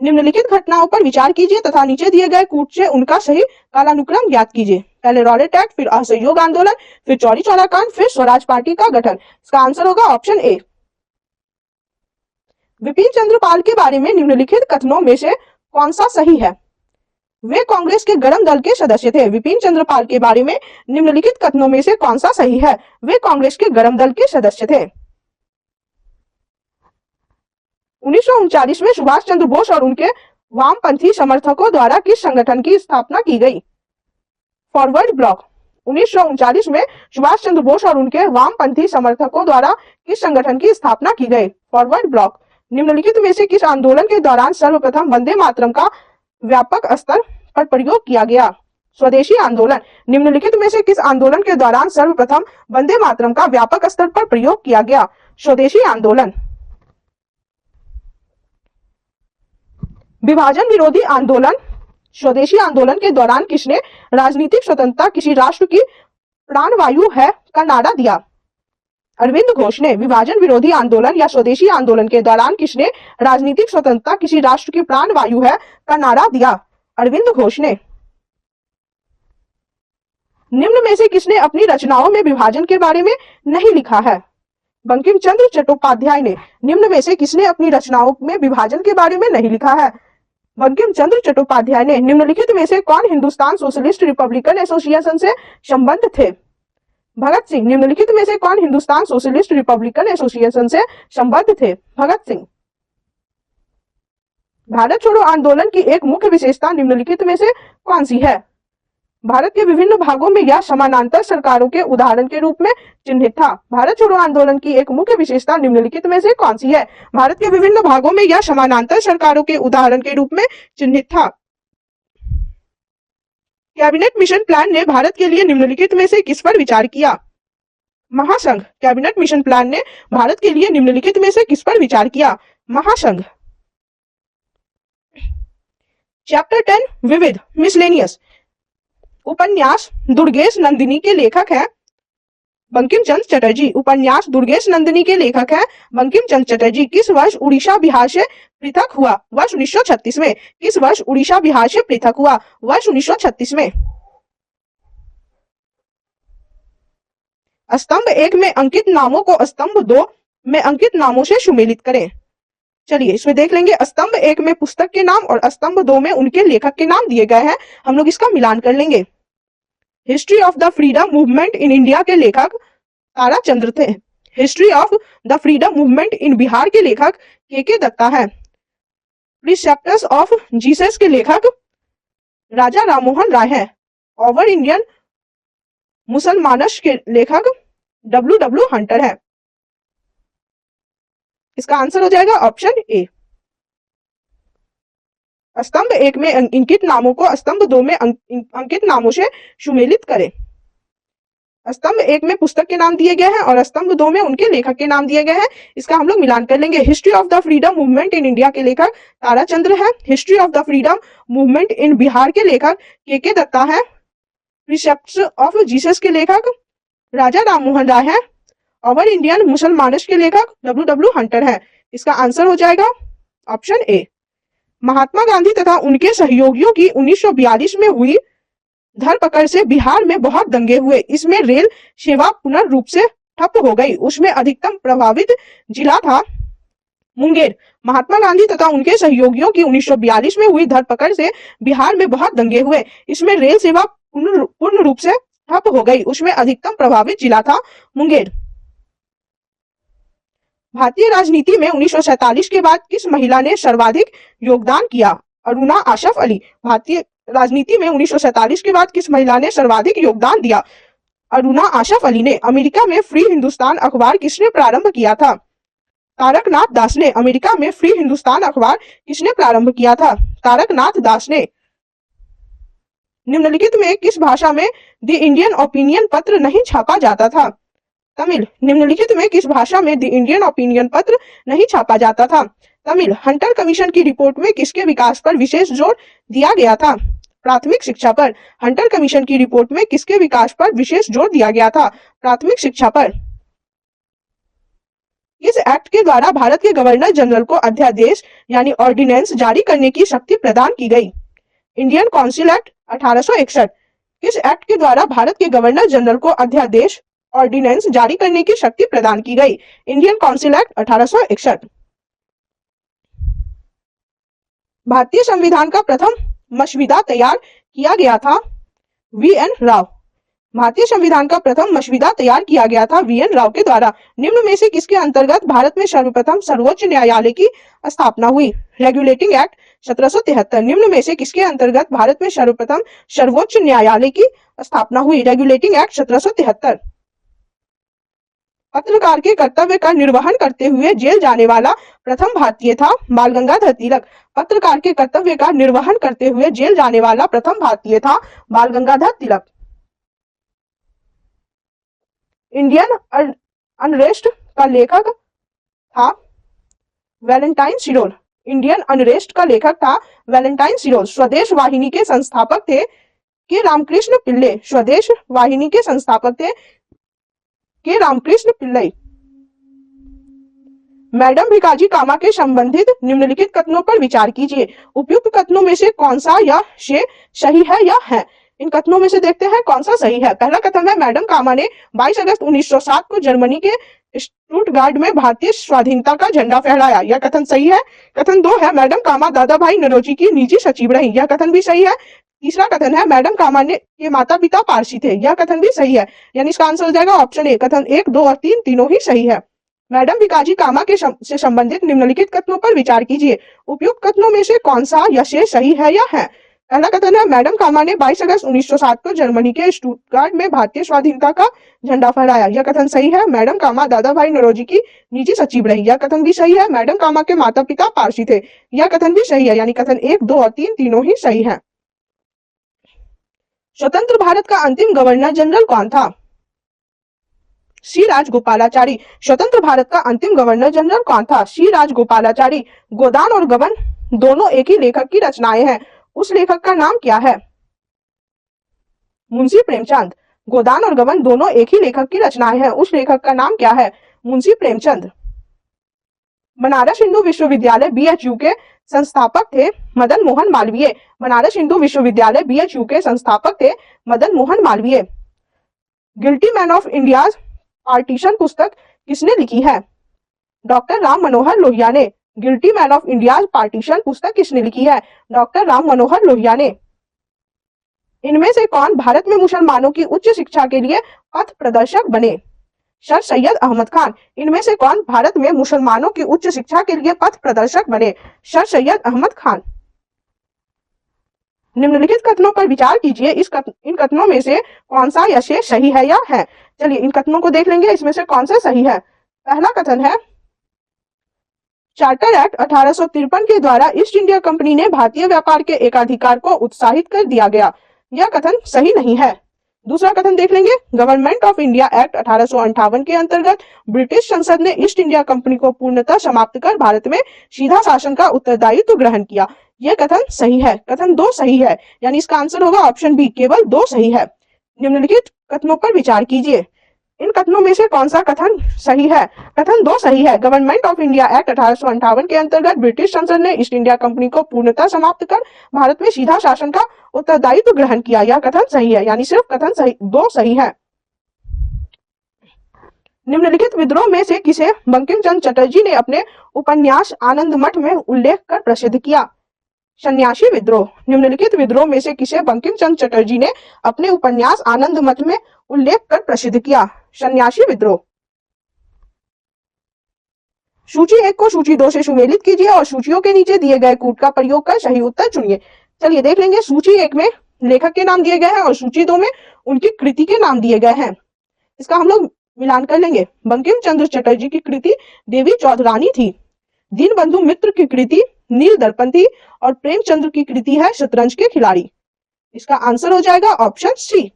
निम्नलिखित घटनाओं पर विचार कीजिए तथा नीचे दिए गए कूट से उनका सही कालानुक्रम ज्ञात कीजिए। पहले रॉलेट एक्ट, फिर असहयोग आंदोलन, फिर चौरी चौरा कांड, फिर स्वराज पार्टी का गठन। इसका आंसर होगा ऑप्शन ए। विपिन चंद्र पाल के बारे में निम्नलिखित कथनों में से कौन सा सही है? वे कांग्रेस के गरम दल के सदस्य थे। विपिन चंद्र पाल के बारे में निम्नलिखित कथनों में से कौन सा सही है? वे कांग्रेस के गरम दल के सदस्य थे। 1939 में सुभाष चंद्र बोस और उनके वामपंथी समर्थकों द्वारा किस संगठन की स्थापना की गई? Forward block. 1939 में सुभाष चंद्र बोस और उनके वामपंथी समर्थकों द्वारा किस संगठन की स्थापना की गई? Forward block. निम्नलिखित में से किस आंदोलन के दौरान सर्वप्रथम वंदे मातरम का व्यापक स्तर पर प्रयोग किया गया? स्वदेशी आंदोलन। निम्नलिखित में से किस आंदोलन के दौरान सर्वप्रथम वंदे मातरम का व्यापक स्तर पर प्रयोग किया गया? स्वदेशी आंदोलन। विभाजन विरोधी आंदोलन स्वदेशी आंदोलन के दौरान किसने राजनीतिक स्वतंत्रता किसी राष्ट्र की प्राणवायु है का नारा दिया? अरविंद घोष ने। विभाजन विरोधी आंदोलन या स्वदेशी आंदोलन के दौरान किसने राजनीतिक स्वतंत्रता किसी राष्ट्र की प्राणवायु है का नारा दिया? अरविंद घोष ने। निम्न में से किसने अपनी रचनाओं में विभाजन के बारे में नहीं लिखा है? बंकिम चंद्र चट्टोपाध्याय ने। निम्न में से किसने अपनी रचनाओं में विभाजन के बारे में नहीं लिखा है? बंकिम चंद्र चट्टोपाध्याय ने। निम्नलिखित में से कौन हिंदुस्तान सोशलिस्ट रिपब्लिकन एसोसिएशन से संबद्ध थे? भगत सिंह। निम्नलिखित में से कौन हिंदुस्तान सोशलिस्ट रिपब्लिकन एसोसिएशन से संबद्ध थे? भगत सिंह। भारत छोड़ो आंदोलन की एक मुख्य विशेषता निम्नलिखित में से कौन सी है? भारत के विभिन्न भागों में यह समानांतर सरकारों के उदाहरण के रूप में चिन्हित था। भारत छोड़ो आंदोलन की एक मुख्य विशेषता निम्नलिखित में से कौन सी है? भारत के विभिन्न भागों में यह समानांतर सरकारों के उदाहरण के रूप में चिन्हित था। कैबिनेट मिशन प्लान ने भारत के लिए निम्नलिखित में से किस पर विचार किया? महासंघ। कैबिनेट मिशन प्लान ने भारत के लिए निम्नलिखित में से किस पर विचार किया? महासंघ। चैप्टर 10 विविध मिसलेनियस उपन्यास दुर्गेश नंदिनी के लेखक हैं बंकिम चंद्र चटर्जी। उपन्यास दुर्गेश नंदिनी के लेखक हैं बंकिम चंद्र चटर्जी। किस वर्ष उड़ीसा बिहार से पृथक हुआ? वर्ष 1936 में। किस वर्ष उड़ीसा बिहार से पृथक हुआ? वर्ष 1936 में। स्तंभ 1 में अंकित नामों को स्तंभ 2 में अंकित नामों से सुमेलित करें। चलिए इसमें देख लेंगे। स्तंभ 1 में पुस्तक के नाम और स्तंभ 2 में उनके लेखक के नाम दिए गए हैं। हम लोग इसका मिलान कर लेंगे। History of the freedom movement in India के लेखक ताराचंद्र थे। History of the freedom movement in Bihar के लेखक के दत्ता है। प्रिसेप्टर्स ऑफ जीसस के लेखक राजा राममोहन राय है। ओवर इंडियन मुसलमानस के लेखक डब्ल्यू हंटर है। इसका आंसर हो जाएगा ऑप्शन ए। स्तंभ 1 में अंकित नामों को स्तंभ 2 में अंकित नामों से सुमेलित करें। स्तंभ 1 में पुस्तक के नाम दिए गए हैं और स्तंभ 2 में उनके लेखक के नाम दिए गए हैं। इसका हम लोग मिलान कर लेंगे। History of the freedom movement in India के लेखक ताराचंद्र है। History of the freedom movement in Bihar के लेखक के दत्ता है। प्रिसेप्ट्स ऑफ जीसस के लेखक राजा राममोहन राय है। ओवर इंडियन मुसलमानस के लेखक डब्ल्यू हंटर है। इसका आंसर हो जाएगा ऑप्शन ए। महात्मा गांधी तथा उनके सहयोगियों की 1942 में हुई धरपकड़ से बिहार में बहुत दंगे हुए। इसमें रेल सेवा पूर्ण रूप से ठप हो गई। उसमें अधिकतम प्रभावित जिला था मुंगेर। महात्मा गांधी तथा उनके सहयोगियों की 1942 में हुई धरपकड़ से बिहार में बहुत दंगे हुए। इसमें रेल सेवा पूर्ण रूप से ठप हो गई। उसमें अधिकतम प्रभावित जिला था मुंगेर। भारतीय राजनीति में 1947 के बाद किस महिला ने सर्वाधिक योगदान किया? अरुणा आशफ अली। भारतीय राजनीति में 1947 के बाद किस महिला ने सर्वाधिक योगदान दिया? अरुणा आशफ अली ने। अमेरिका में फ्री हिंदुस्तान अखबार किसने प्रारंभ किया था? तारकनाथ दास ने। अमेरिका में फ्री हिंदुस्तान अखबार किसने प्रारंभ किया था? तारकनाथ दास ने। निम्नलिखित में किस भाषा में द इंडियन ओपिनियन पत्र नहीं छापा जाता था? तमिल। निम्नलिखित में किस भाषा में द इंडियन ओपिनियन पत्र नहीं छापा जाता था? तमिल। हंटर कमीशन की रिपोर्ट में किसके विकास पर विशेष जोर दिया गया था? प्राथमिक शिक्षा पर। हंटर कमीशन की रिपोर्ट में किसके विकास पर विशेष जोर दिया गया था? प्राथमिक शिक्षा पर। इस एक्ट के द्वारा भारत के गवर्नर जनरल को अध्यादेश यानी ऑर्डिनेंस जारी करने की शक्ति प्रदान की गई। Indian council act 1861। किस एक्ट के द्वारा भारत के गवर्नर जनरल को अध्यादेश ऑर्डिनेंस जारी करने की शक्ति प्रदान की गई? Indian council act 1861। भारतीय संविधान का प्रथम मसौदा तैयार किया गया था वी.एन. राव। भारतीय संविधान का प्रथम मसौदा तैयार किया गया था वी.एन. राव के द्वारा। निम्न में से किसके अंतर्गत भारत में सर्वप्रथम सर्वोच्च न्यायालय की स्थापना हुई? Regulating act 1773। निम्न में से किसके अंतर्गत भारत में सर्वप्रथम सर्वोच्च न्यायालय की स्थापना हुई? Regulating act 1773। पत्रकार के कर्तव्य का निर्वहन करते हुए जेल जाने वाला प्रथम भारतीय था बाल गंगाधर तिलक। पत्रकार के कर्तव्य का निर्वहन करते हुए जेल जाने वाला प्रथम भारतीय था बाल गंगाधर तिलक। इंडियन अनरेस्ट का लेखक था वैलेंटाइन सिरोल। इंडियन अनरेस्ट का लेखक था वैलेंटाइन सिरोल। स्वदेश वाहिनी के संस्थापक थे के रामकृष्ण पिल्ले। स्वदेश वाहिनी के संस्थापक थे के रामकृष्ण पिल्लई। मैडम भिकाजी कामा के संबंधित निम्नलिखित कथनों पर विचार कीजिए। उपयुक्त कथनों में से कौन सा यह से सही है या है? इन कथनों में से देखते हैं कौन सा सही है। पहला कथन है मैडम कामा ने 22 अगस्त 1907 को जर्मनी के स्टुटगार्ट में भारतीय स्वाधीनता का झंडा फहराया। यह कथन सही है। कथन 2 है मैडम कामा दादा भाई नौरोजी की निजी सचिव रही। यह कथन भी सही है। तीसरा कथन है मैडम कामा ने के माता पिता पारसी थे। यह कथन भी सही है, यानी इसका आंसर हो जाएगा ऑप्शन ए। कथन 1, 2 और 3 तीनों ही सही है। मैडम भिकाजी कामा के से संबंधित निम्नलिखित कथनों पर विचार कीजिए। उपयुक्त कथनों में से कौन सा या शेष सही है या है। पहला कथन है मैडम कामा ने 22 अगस्त 1907 को जर्मनी के स्टुटगार्ट में भारतीय स्वाधीनता का झंडा फहराया। यह कथन सही है। मैडम कामा दादा भाई नौरोजी की निजी सचिव रही। यह कथन भी सही है। मैडम कामा के माता पिता पारसी थे। यह कथन भी सही है, यानी कथन 1, 2 और 3 तीनों ही सही है। स्वतंत्र भारत का अंतिम गवर्नर जनरल कौन था। सी राजगोपालाचारी। स्वतंत्र भारत का अंतिम गवर्नर जनरल कौन था। सी राजगोपालाचारी। गोदान और गबन दोनों एक ही लेखक की रचनाएं हैं। उस लेखक का नाम क्या है। मुंशी प्रेमचंद। गोदान और गबन दोनों एक ही लेखक की रचनाएं हैं। उस लेखक का नाम क्या है। मुंशी प्रेमचंद। बनारस हिंदू विश्वविद्यालय बीएचयू के संस्थापक थे मदन मोहन मालवीय। बनारस हिंदू विश्वविद्यालय बीएचयू के संस्थापक थे Madan Mohan Malviya. Guilty man of India partition पुस्तक किसने लिखी है। डॉक्टर राम मनोहर लोहिया ने। Guilty man of India partition पुस्तक किसने लिखी है। डॉक्टर राम मनोहर लोहिया ने। इनमें से कौन भारत में मुसलमानों की उच्च शिक्षा के लिए पथ प्रदर्शक बने। सर सैयद अहमद खान। इनमें से कौन भारत में मुसलमानों की उच्च शिक्षा के लिए पथ प्रदर्शक बने। सर सैयद अहमद खान। निम्नलिखित कथनों पर विचार कीजिए। इन कथनों में से कौन सा या शेष सही है या है। चलिए इन कथनों को देख लेंगे, इसमें से कौन सा सही है। पहला कथन है चार्टर एक्ट 1853 के द्वारा ईस्ट इंडिया कंपनी ने भारतीय व्यापार के एकाधिकार को उत्साहित कर दिया गया। यह कथन सही नहीं है। दूसरा कथन देख लेंगे। गवर्नमेंट ऑफ इंडिया एक्ट 1858 के अंतर्गत ब्रिटिश संसद ने ईस्ट इंडिया कंपनी को पूर्णतः समाप्त कर भारत में सीधा शासन का उत्तरदायित्व ग्रहण किया। यह कथन सही है। कथन 2 सही है, यानी इसका आंसर होगा ऑप्शन बी। केवल 2 सही है। निम्नलिखित कथनों पर विचार कीजिए। इन कथनों में से कौन सा कथन सही है। कथन 2 सही है। गवर्नमेंट ऑफ इंडिया एक्ट 1858 के अंतर्गत ब्रिटिश संसद ने ईस्ट इंडिया कंपनी को पूर्णतः समाप्त कर भारत में सीधा शासन का उत्तरदायित्व ग्रहण किया। यह कथन सही है, यानी सिर्फ कथन सही 2 सही है। निम्नलिखित विद्रोह में से किसे बंकिम चंद्र चटर्जी ने अपने उपन्यास आनंद मठ में उल्लेख कर प्रसिद्ध किया। सन्यासी विद्रोह। निम्नलिखित विद्रोह में से किसे बंकिम चंद्र चटर्जी ने अपने उपन्यास आनंद मठ में उल्लेख कर प्रसिद्ध किया। सन्यासी विद्रोह। सूची 1 को सूची 2 से सुमेलित कीजिए और सूचियों के नीचे दिए गए कूट का प्रयोग कर सही उत्तर चुनिए। चलिए देख लेंगे। सूची 1 में लेखक के नाम दिए गए हैं और सूची 2 में उनकी कृति के नाम दिए गए हैं। इसका हम लोग मिलान कर लेंगे। बंकिम चंद्र चटर्जी की कृति देवी चौधरानी थी। दीनबंधु मित्र की कृति नील दर्पण थी और प्रेमचंद्र की कृति है शतरंज के खिलाड़ी। इसका आंसर हो जाएगा ऑप्शन सी।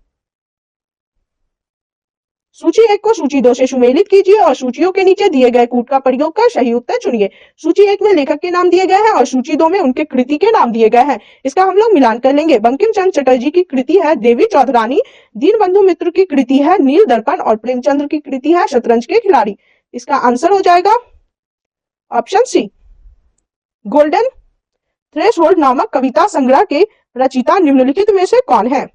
सूची 1 को सूची 2 से सुमेलित कीजिए और सूचियों के नीचे दिए गए कूट का प्रयोग कर सही उत्तर चुनिए। सूची 1 में लेखक के नाम दिए गए हैं और सूची 2 में उनके कृति के नाम दिए गए हैं। इसका हम लोग मिलान कर लेंगे। बंकिम चंद्र चटर्जी की कृति है देवी चौधरानी, दीनबंधु मित्र की कृति है नील दर्पण और प्रेमचंद्र की कृति है शतरंज के खिलाड़ी। इसका आंसर हो जाएगा ऑप्शन सी। गोल्डन थ्रेशोल्ड नामक कविता संग्रह के रचयिता निम्नलिखित में से कौन है।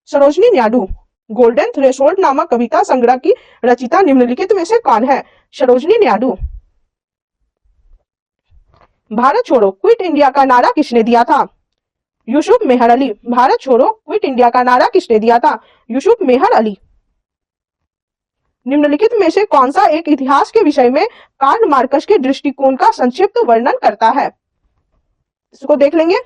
सरोजनी नायडू। गोल्डन थ्रेशोल्ड नामक कविता संग्रह की रचयिता निम्नलिखित में से कौन है। सरोजनी नायडू। भारत छोड़ो क्विट इंडिया का नारा किसने दिया था। यूसुफ मेहर अली। भारत छोड़ो क्विट इंडिया का नारा किसने दिया था। यूसुफ मेहर अली। निम्नलिखित में से कौन सा एक इतिहास के विषय में कार्ल मार्कस के दृष्टिकोण का संक्षिप्त वर्णन करता है। इसको देख लेंगे।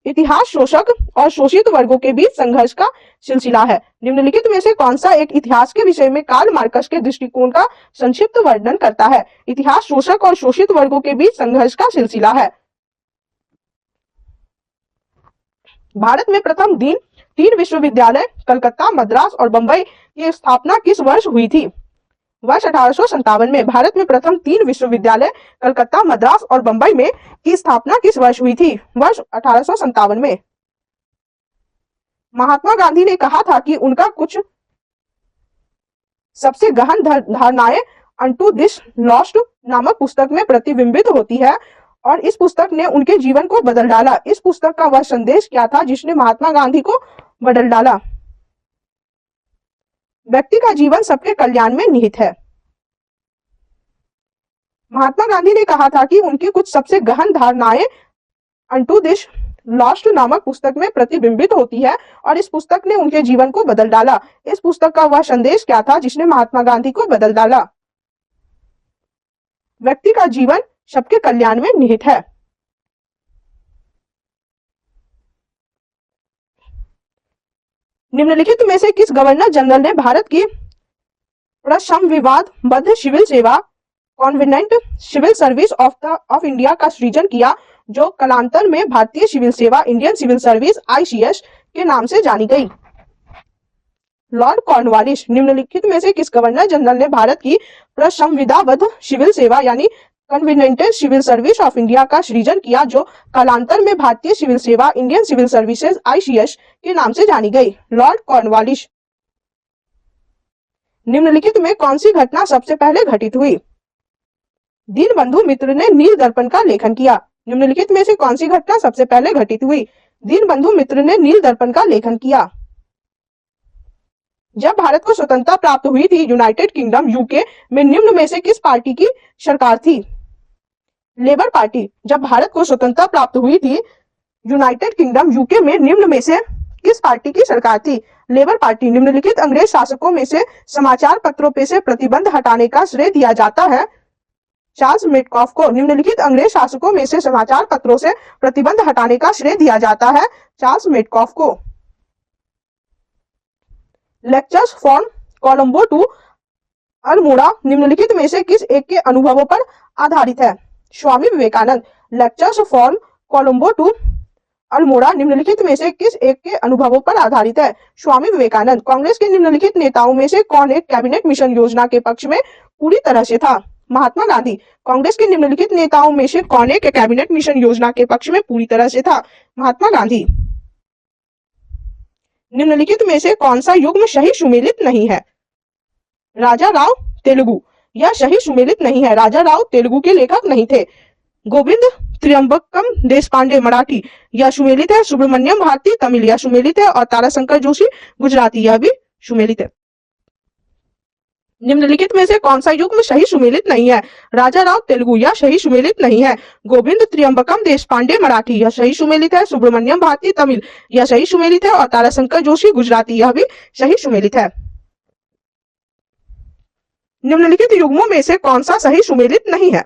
इतिहास शोषक और शोषित वर्गों के बीच संघर्ष का सिलसिला है। निम्नलिखित में से कौन सा एक इतिहास के विषय में कार्ल मार्कस के दृष्टिकोण का संक्षिप्त वर्णन करता है। इतिहास शोषक और शोषित वर्गों के बीच संघर्ष का सिलसिला है। भारत में प्रथम दिन 3 विश्वविद्यालय कलकत्ता, मद्रास और बंबई की स्थापना किस वर्ष हुई थी। वर्ष 1857 में। भारत में प्रथम 3 विश्वविद्यालय कलकत्ता, मद्रास और बंबई में की स्थापना किस वर्ष हुई थी। वर्ष 1857 में। महात्मा गांधी ने कहा था कि उनका कुछ सबसे गहन धारणाएं अनटू दिस लॉस्ट नामक पुस्तक में प्रतिबिंबित होती है और इस पुस्तक ने उनके जीवन को बदल डाला। इस पुस्तक का वह संदेश क्या था जिसने महात्मा गांधी को बदल डाला? व्यक्ति का जीवन सबके कल्याण में निहित है। महात्मा गांधी ने कहा था कि उनकी कुछ सबसे गहन धारणाएं अनटू दिस लॉस्ट नामक पुस्तक में प्रतिबिंबित होती है और इस पुस्तक ने उनके जीवन को बदल डाला। इस पुस्तक का वह संदेश क्या था जिसने महात्मा गांधी को बदल डाला? व्यक्ति का जीवन सबके कल्याण में निहित है। निम्नलिखित में से किस गवर्नर जनरल ने भारत की प्रसंविवादबद्ध सिविल सेवा कॉन्वेनेंट सिविल सर्विस ऑफ इंडिया का सृजन किया, जो कालांतर में भारतीय सिविल सेवा इंडियन सिविल सर्विस ICS के नाम से जानी गई? Lord Cornwallis. निम्नलिखित में से किस गवर्नर जनरल ने भारत की प्रसंविधाबद्ध सिविल सेवा यानी कन्वीनेंटेड सिविल सर्विस ऑफ इंडिया का सृजन किया, जो कालांतर में भारतीय सिविल सेवा इंडियन सिविल सर्विसेज ICS के नाम से जानी गई? Lord Cornwallis. निम्नलिखित में कौन सी घटना सबसे पहले घटित हुई? दीनबंधु मित्र ने नील दर्पण का लेखन किया। निम्नलिखित में से कौन सी घटना सबसे पहले घटित हुई? दीनबंधु मित्र ने नील दर्पण का लेखन किया। जब भारत को स्वतंत्रता प्राप्त हुई थी, यूनाइटेड किंगडम UK में निम्न में से किस पार्टी की सरकार थी? Labour party. जब भारत को स्वतंत्रता प्राप्त हुई थी, यूनाइटेड किंगडम UK में निम्न में से किस पार्टी की सरकार थी? Labour party. निम्नलिखित अंग्रेज शासकों में से समाचार पत्रों पे से प्रतिबंध हटाने का श्रेय दिया जाता है चार्ल्स मेटकॉफ को। निम्नलिखित अंग्रेज शासकों में से समाचार पत्रों से प्रतिबंध हटाने का श्रेय दिया जाता है चार्ल्स मेटकॉफ को। Lectures from Colombo to Almora निम्नलिखित में से किस एक के अनुभवों पर आधारित है? Swami Vivekananda. Lectures from Colombo to Almora निम्नलिखित में से किस एक के अनुभवों पर आधारित है? स्वामी विवेकानंद। कांग्रेस के निम्नलिखित नेताओं में से कौन एक कैबिनेट मिशन योजना के पक्ष में पूरी तरह से था? महात्मा गांधी। कांग्रेस के निम्नलिखित नेताओं में से कौन एक कैबिनेट मिशन योजना के पक्ष में पूरी तरह से था? महात्मा गांधी। निम्नलिखित में से कौन सा युग्म सही सुमेलित नहीं है? राजा राव तेलुगु। यह सही सुमेलित नहीं है। राजा राव तेलुगु के लेखक नहीं थे। गोविंद त्र्यंबकम देशपांडे मराठी, यह सुमेलित है। सुब्रमण्यम भारती तमिल, यह सुमेलित है। और ताराशंकर जोशी गुजराती, यह भी सुमेलित है। निम्नलिखित में से कौन सा युग्म सही सुमेलित नहीं है? राजा राव तेलुगु, यह सही सुमेलित नहीं है। गोविंद त्र्यंबकम देशपांडे मराठी, यह सही सुमेलित है। सुब्रमण्यम भारती तमिल, यह सही सुमेलित है। और ताराशंकर जोशी गुजराती, यह भी सही सुमेलित है। निम्नलिखित युग्मों में से कौन सा सही सुमेलित नहीं है?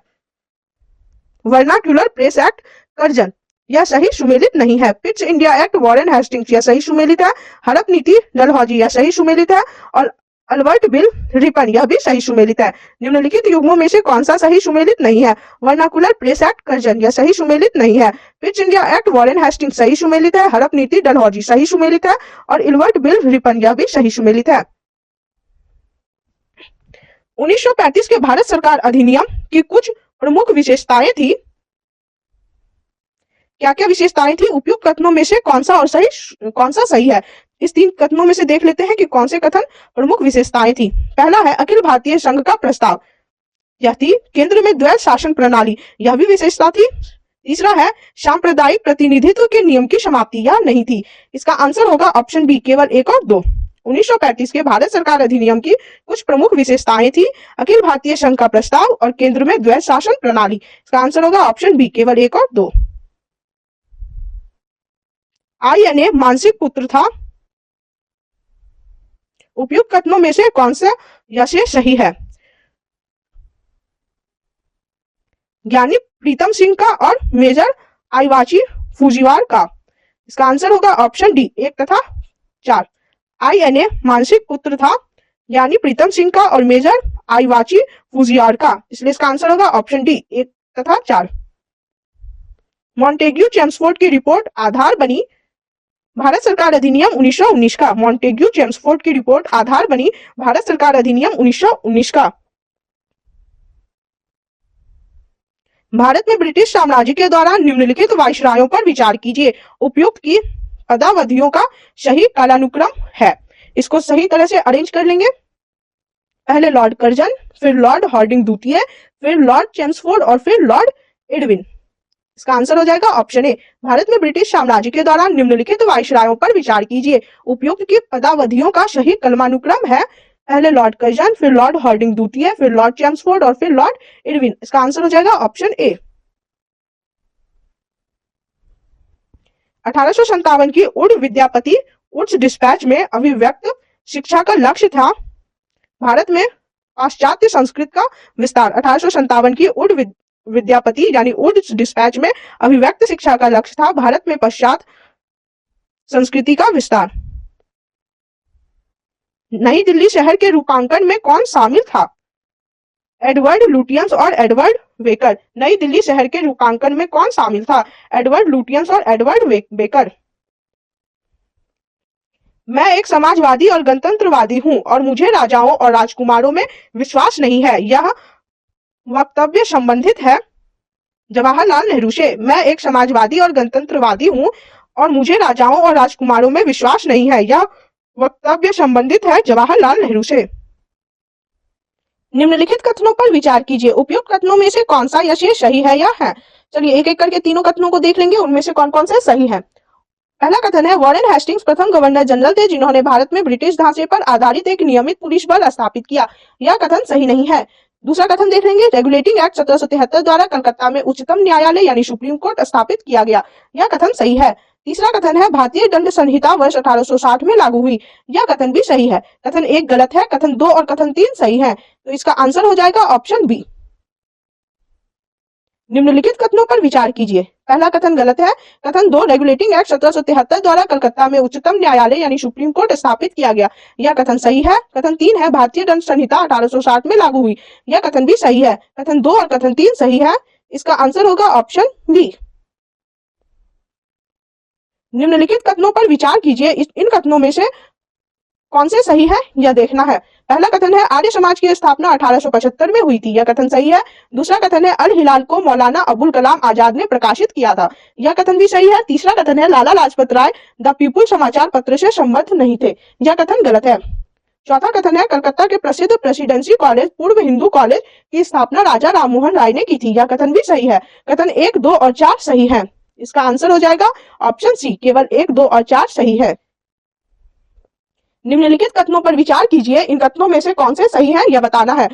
वर्नाक्यूलर प्रेस एक्ट कर्जन, यह सही सुमेलित नहीं है। Pitt's India act Warren Hastings, यह सही सुमेलित है। हड़प नीति डलहौजी, यह सही सुमेलित है। और अल्बर्ट बिल रिपन, यह भी सही सुमेलित है। निम्नलिखित युग्मों में से कौन सा सही सुमेलित नहीं है? वर्नाकुलर प्रेस एक्ट कर्जन, यह सही सुमेलित नहीं है। Pitt's India act Warren Hastings सही सुमेलित है। हड़प नीति डलहौजी सही सुमेलित है। और अल्बर्ट बिल रिपन, यह भी सही सुमेलित है। 1935 के भारत सरकार अधिनियम की कुछ प्रमुख विशेषताएं थी। क्या क्या विशेषताएं थी? उपयुक्त कथनों में से कौन सा सही है? इस 3 कथनों में से देख लेते हैं कि कौन से कथन प्रमुख विशेषताएं थी। पहला है अखिल भारतीय संघ का प्रस्ताव, यह थी। केंद्र में द्वैध शासन प्रणाली, यह भी विशेषता थी। तीसरा है सांप्रदायिक प्रतिनिधित्व के नियम की समाप्ति, यह नहीं थी। इसका आंसर होगा ऑप्शन बी, केवल 1 और 2। 1935 के भारत सरकार अधिनियम की कुछ प्रमुख विशेषताएं थी। अखिल भारतीय संघ का प्रस्ताव और केंद्र में द्वैध शासन प्रणाली। इसका आंसर होगा ऑप्शन बी, केवल 1 और 2। INA मानसिक पुत्र था। उपयुक्त कथनों में से कौन सा यह सही है? ज्ञानी प्रीतम सिंह का और मेजर आईवाची फूजीवार का। इसका आंसर होगा ऑप्शन डी, 1 तथा 4। INA मानसिक पुत्र था ज्ञानी प्रीतम सिंह का और मेजर आईवाची फूजियार का, इसलिए इसका आंसर होगा ऑप्शन डी, 1 तथा 4। मॉन्टेग्यू चेम्सफोर्ड की रिपोर्ट आधार बनी भारत सरकार अधिनियम 1919 का। मॉन्टेग्यू चेम्सफोर्ड की रिपोर्ट आधार बनी भारत सरकार अधिनियम 1919 का। भारत में ब्रिटिश साम्राज्य के दौरान निम्नलिखित वायसरायों पर विचार कीजिए। उपयुक्त की पदावधियों का सही कालानुक्रम है। इसको सही तरह से अरेंज कर लेंगे। पहले लॉर्ड कर्जन, फिर लॉर्ड हॉर्डिंग द्वितीय, फिर लॉर्ड चेम्सफोर्ड और फिर लॉर्ड एडविन। इसका आंसर हो जाएगा ऑप्शन ए। भारत में ब्रिटिश साम्राज्य के दौरान निम्नलिखित वायसरायों पर विचार कीजिए। उपयुक्त की पदावधियों का सही क्रमानुक्रम है। पहले लॉर्ड कर्जन, फिर लॉर्ड हार्डिंग द्वितीय, फिर लॉर्ड चेम्सफोर्ड और फिर लॉर्ड इरविन। इसका आंसर हो जाएगा ऑप्शन ए। 1857 की उड़ विद्यापति उच्च डिस्पैच में अभिव्यक्त शिक्षा का लक्ष्य था भारत में पाश्चात्य संस्कृत का विस्तार। 1857 की उड़ विद्यापति यानी उच्च डिस्पैच में अभिव्यक्त शिक्षा का लक्ष्य था भारत में पाश्चात्य संस्कृति का विस्तार। नई दिल्ली शहर के रूपांकन में कौन शामिल था? एडवर्ड लुटियंस और एडवर्ड बेकर। नई दिल्ली शहर के रूपांकन में कौन शामिल था? एडवर्ड लुटियंस और एडवर्ड बेकर। मैं एक समाजवादी और गणतंत्रवादी हूं और मुझे राजाओं और राजकुमारों में विश्वास नहीं है। यह वक्तव्य संबंधित है जवाहरलाल नेहरू से। मैं एक समाजवादी और गणतंत्रवादी हूं और मुझे राजाओं और राजकुमारों में विश्वास नहीं है। यह वक्तव्य संबंधित है जवाहरलाल नेहरू से। निम्नलिखित कथनों पर विचार कीजिए। उपयुक्त कथनों में से कौन सा या शेष सही है या है? चलिए एक एक करके तीनों कथनों को देख लेंगे, उनमें से कौन कौन से सही है। पहला कथन है, वॉरेन हेस्टिंग्स प्रथम गवर्नर जनरल थे जिन्होंने भारत में ब्रिटिश ढांचे पर आधारित एक नियमित पुलिस बल स्थापित किया। यह कथन सही नहीं है। दूसरा कथन देख लेंगे, रेगुलेटिंग एक्ट 1773 द्वारा कलकत्ता में उच्चतम न्यायालय यानी सुप्रीम कोर्ट स्थापित किया गया। यह कथन सही है। तीसरा कथन है, भारतीय दंड संहिता वर्ष 1860 में लागू हुई। यह कथन भी सही है। कथन 1 गलत है, कथन 2 और कथन 3 सही है। तो इसका आंसर हो जाएगा ऑप्शन बी। निम्नलिखित कथनों पर विचार कीजिए। पहला कथन गलत है। कथन 2, रेगुलेटिंग एक्ट 1773 द्वारा कलकत्ता में उच्चतम न्यायालय यानी सुप्रीम कोर्ट स्थापित किया गया। यह कथन सही है। कथन 3 है, भारतीय दंड संहिता 1860 में लागू हुई। यह कथन भी सही है। कथन 2 और कथन 3 सही है। इसका आंसर होगा ऑप्शन बी। निम्नलिखित कथनों पर विचार कीजिए। इन कथनों में से कौन से सही है यह देखना है। पहला कथन है, आर्य समाज की स्थापना 1875 में हुई थी। यह कथन सही है। दूसरा कथन है, अल हिलाल को मौलाना अबुल कलाम आजाद ने प्रकाशित किया था। यह कथन भी सही है। तीसरा कथन है, लाला लाजपत राय द पीपुल समाचार पत्र से संबद्ध नहीं थे। यह कथन गलत है। चौथा कथन है, कलकत्ता के प्रसिद्ध प्रेसिडेंसी कॉलेज पूर्व हिंदू कॉलेज की स्थापना राजा राममोहन राय ने की थी। यह कथन भी सही है। कथन 1, 2 और 4 सही है। इसका आंसर हो जाएगा ऑप्शन सी। केवल 1, 2 और 4 सही है। निम्नलिखित कथनों पर विचार कीजिए। इन कथनों में से कौन से सही है यह बताना है।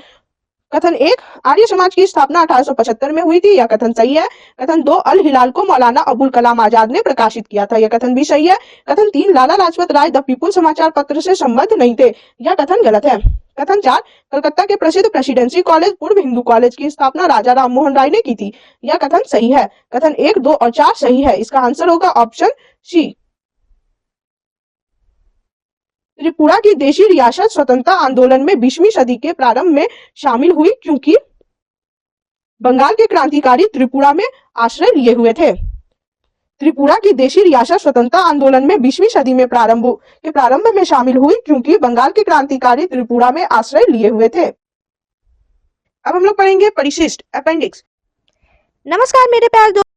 कथन 1, आर्य समाज की स्थापना 1875 में हुई थी। यह कथन सही है। कथन 2, अल हिलाल को मौलाना अबुल कलाम आजाद ने प्रकाशित किया था। यह कथन भी सही है। कथन 3, लाला लाजपत राय द पीपुल समाचार पत्र से संबद्ध नहीं थे। यह कथन गलत है। कथन 4, कलकत्ता के प्रसिद्ध प्रेसिडेंसी कॉलेज पूर्व हिंदू कॉलेज की स्थापना राजा राममोहन राय ने की थी। यह कथन सही है। कथन 1, 2 और 4 सही है। इसका आंसर होगा ऑप्शन सी। त्रिपुरा की देशी रियासत स्वतंत्रता आंदोलन में 20वीं सदी के प्रारंभ में शामिल हुई क्योंकि बंगाल के क्रांतिकारी त्रिपुरा में आश्रय लिए हुए थे। त्रिपुरा की देशी रियासत स्वतंत्रता आंदोलन में 20वीं सदी में प्रारंभ में शामिल हुई क्योंकि बंगाल के क्रांतिकारी त्रिपुरा में आश्रय लिए हुए थे। अब हम लोग पढ़ेंगे परिशिष्ट अपेंडिक्स। नमस्कार मेरे प्यारे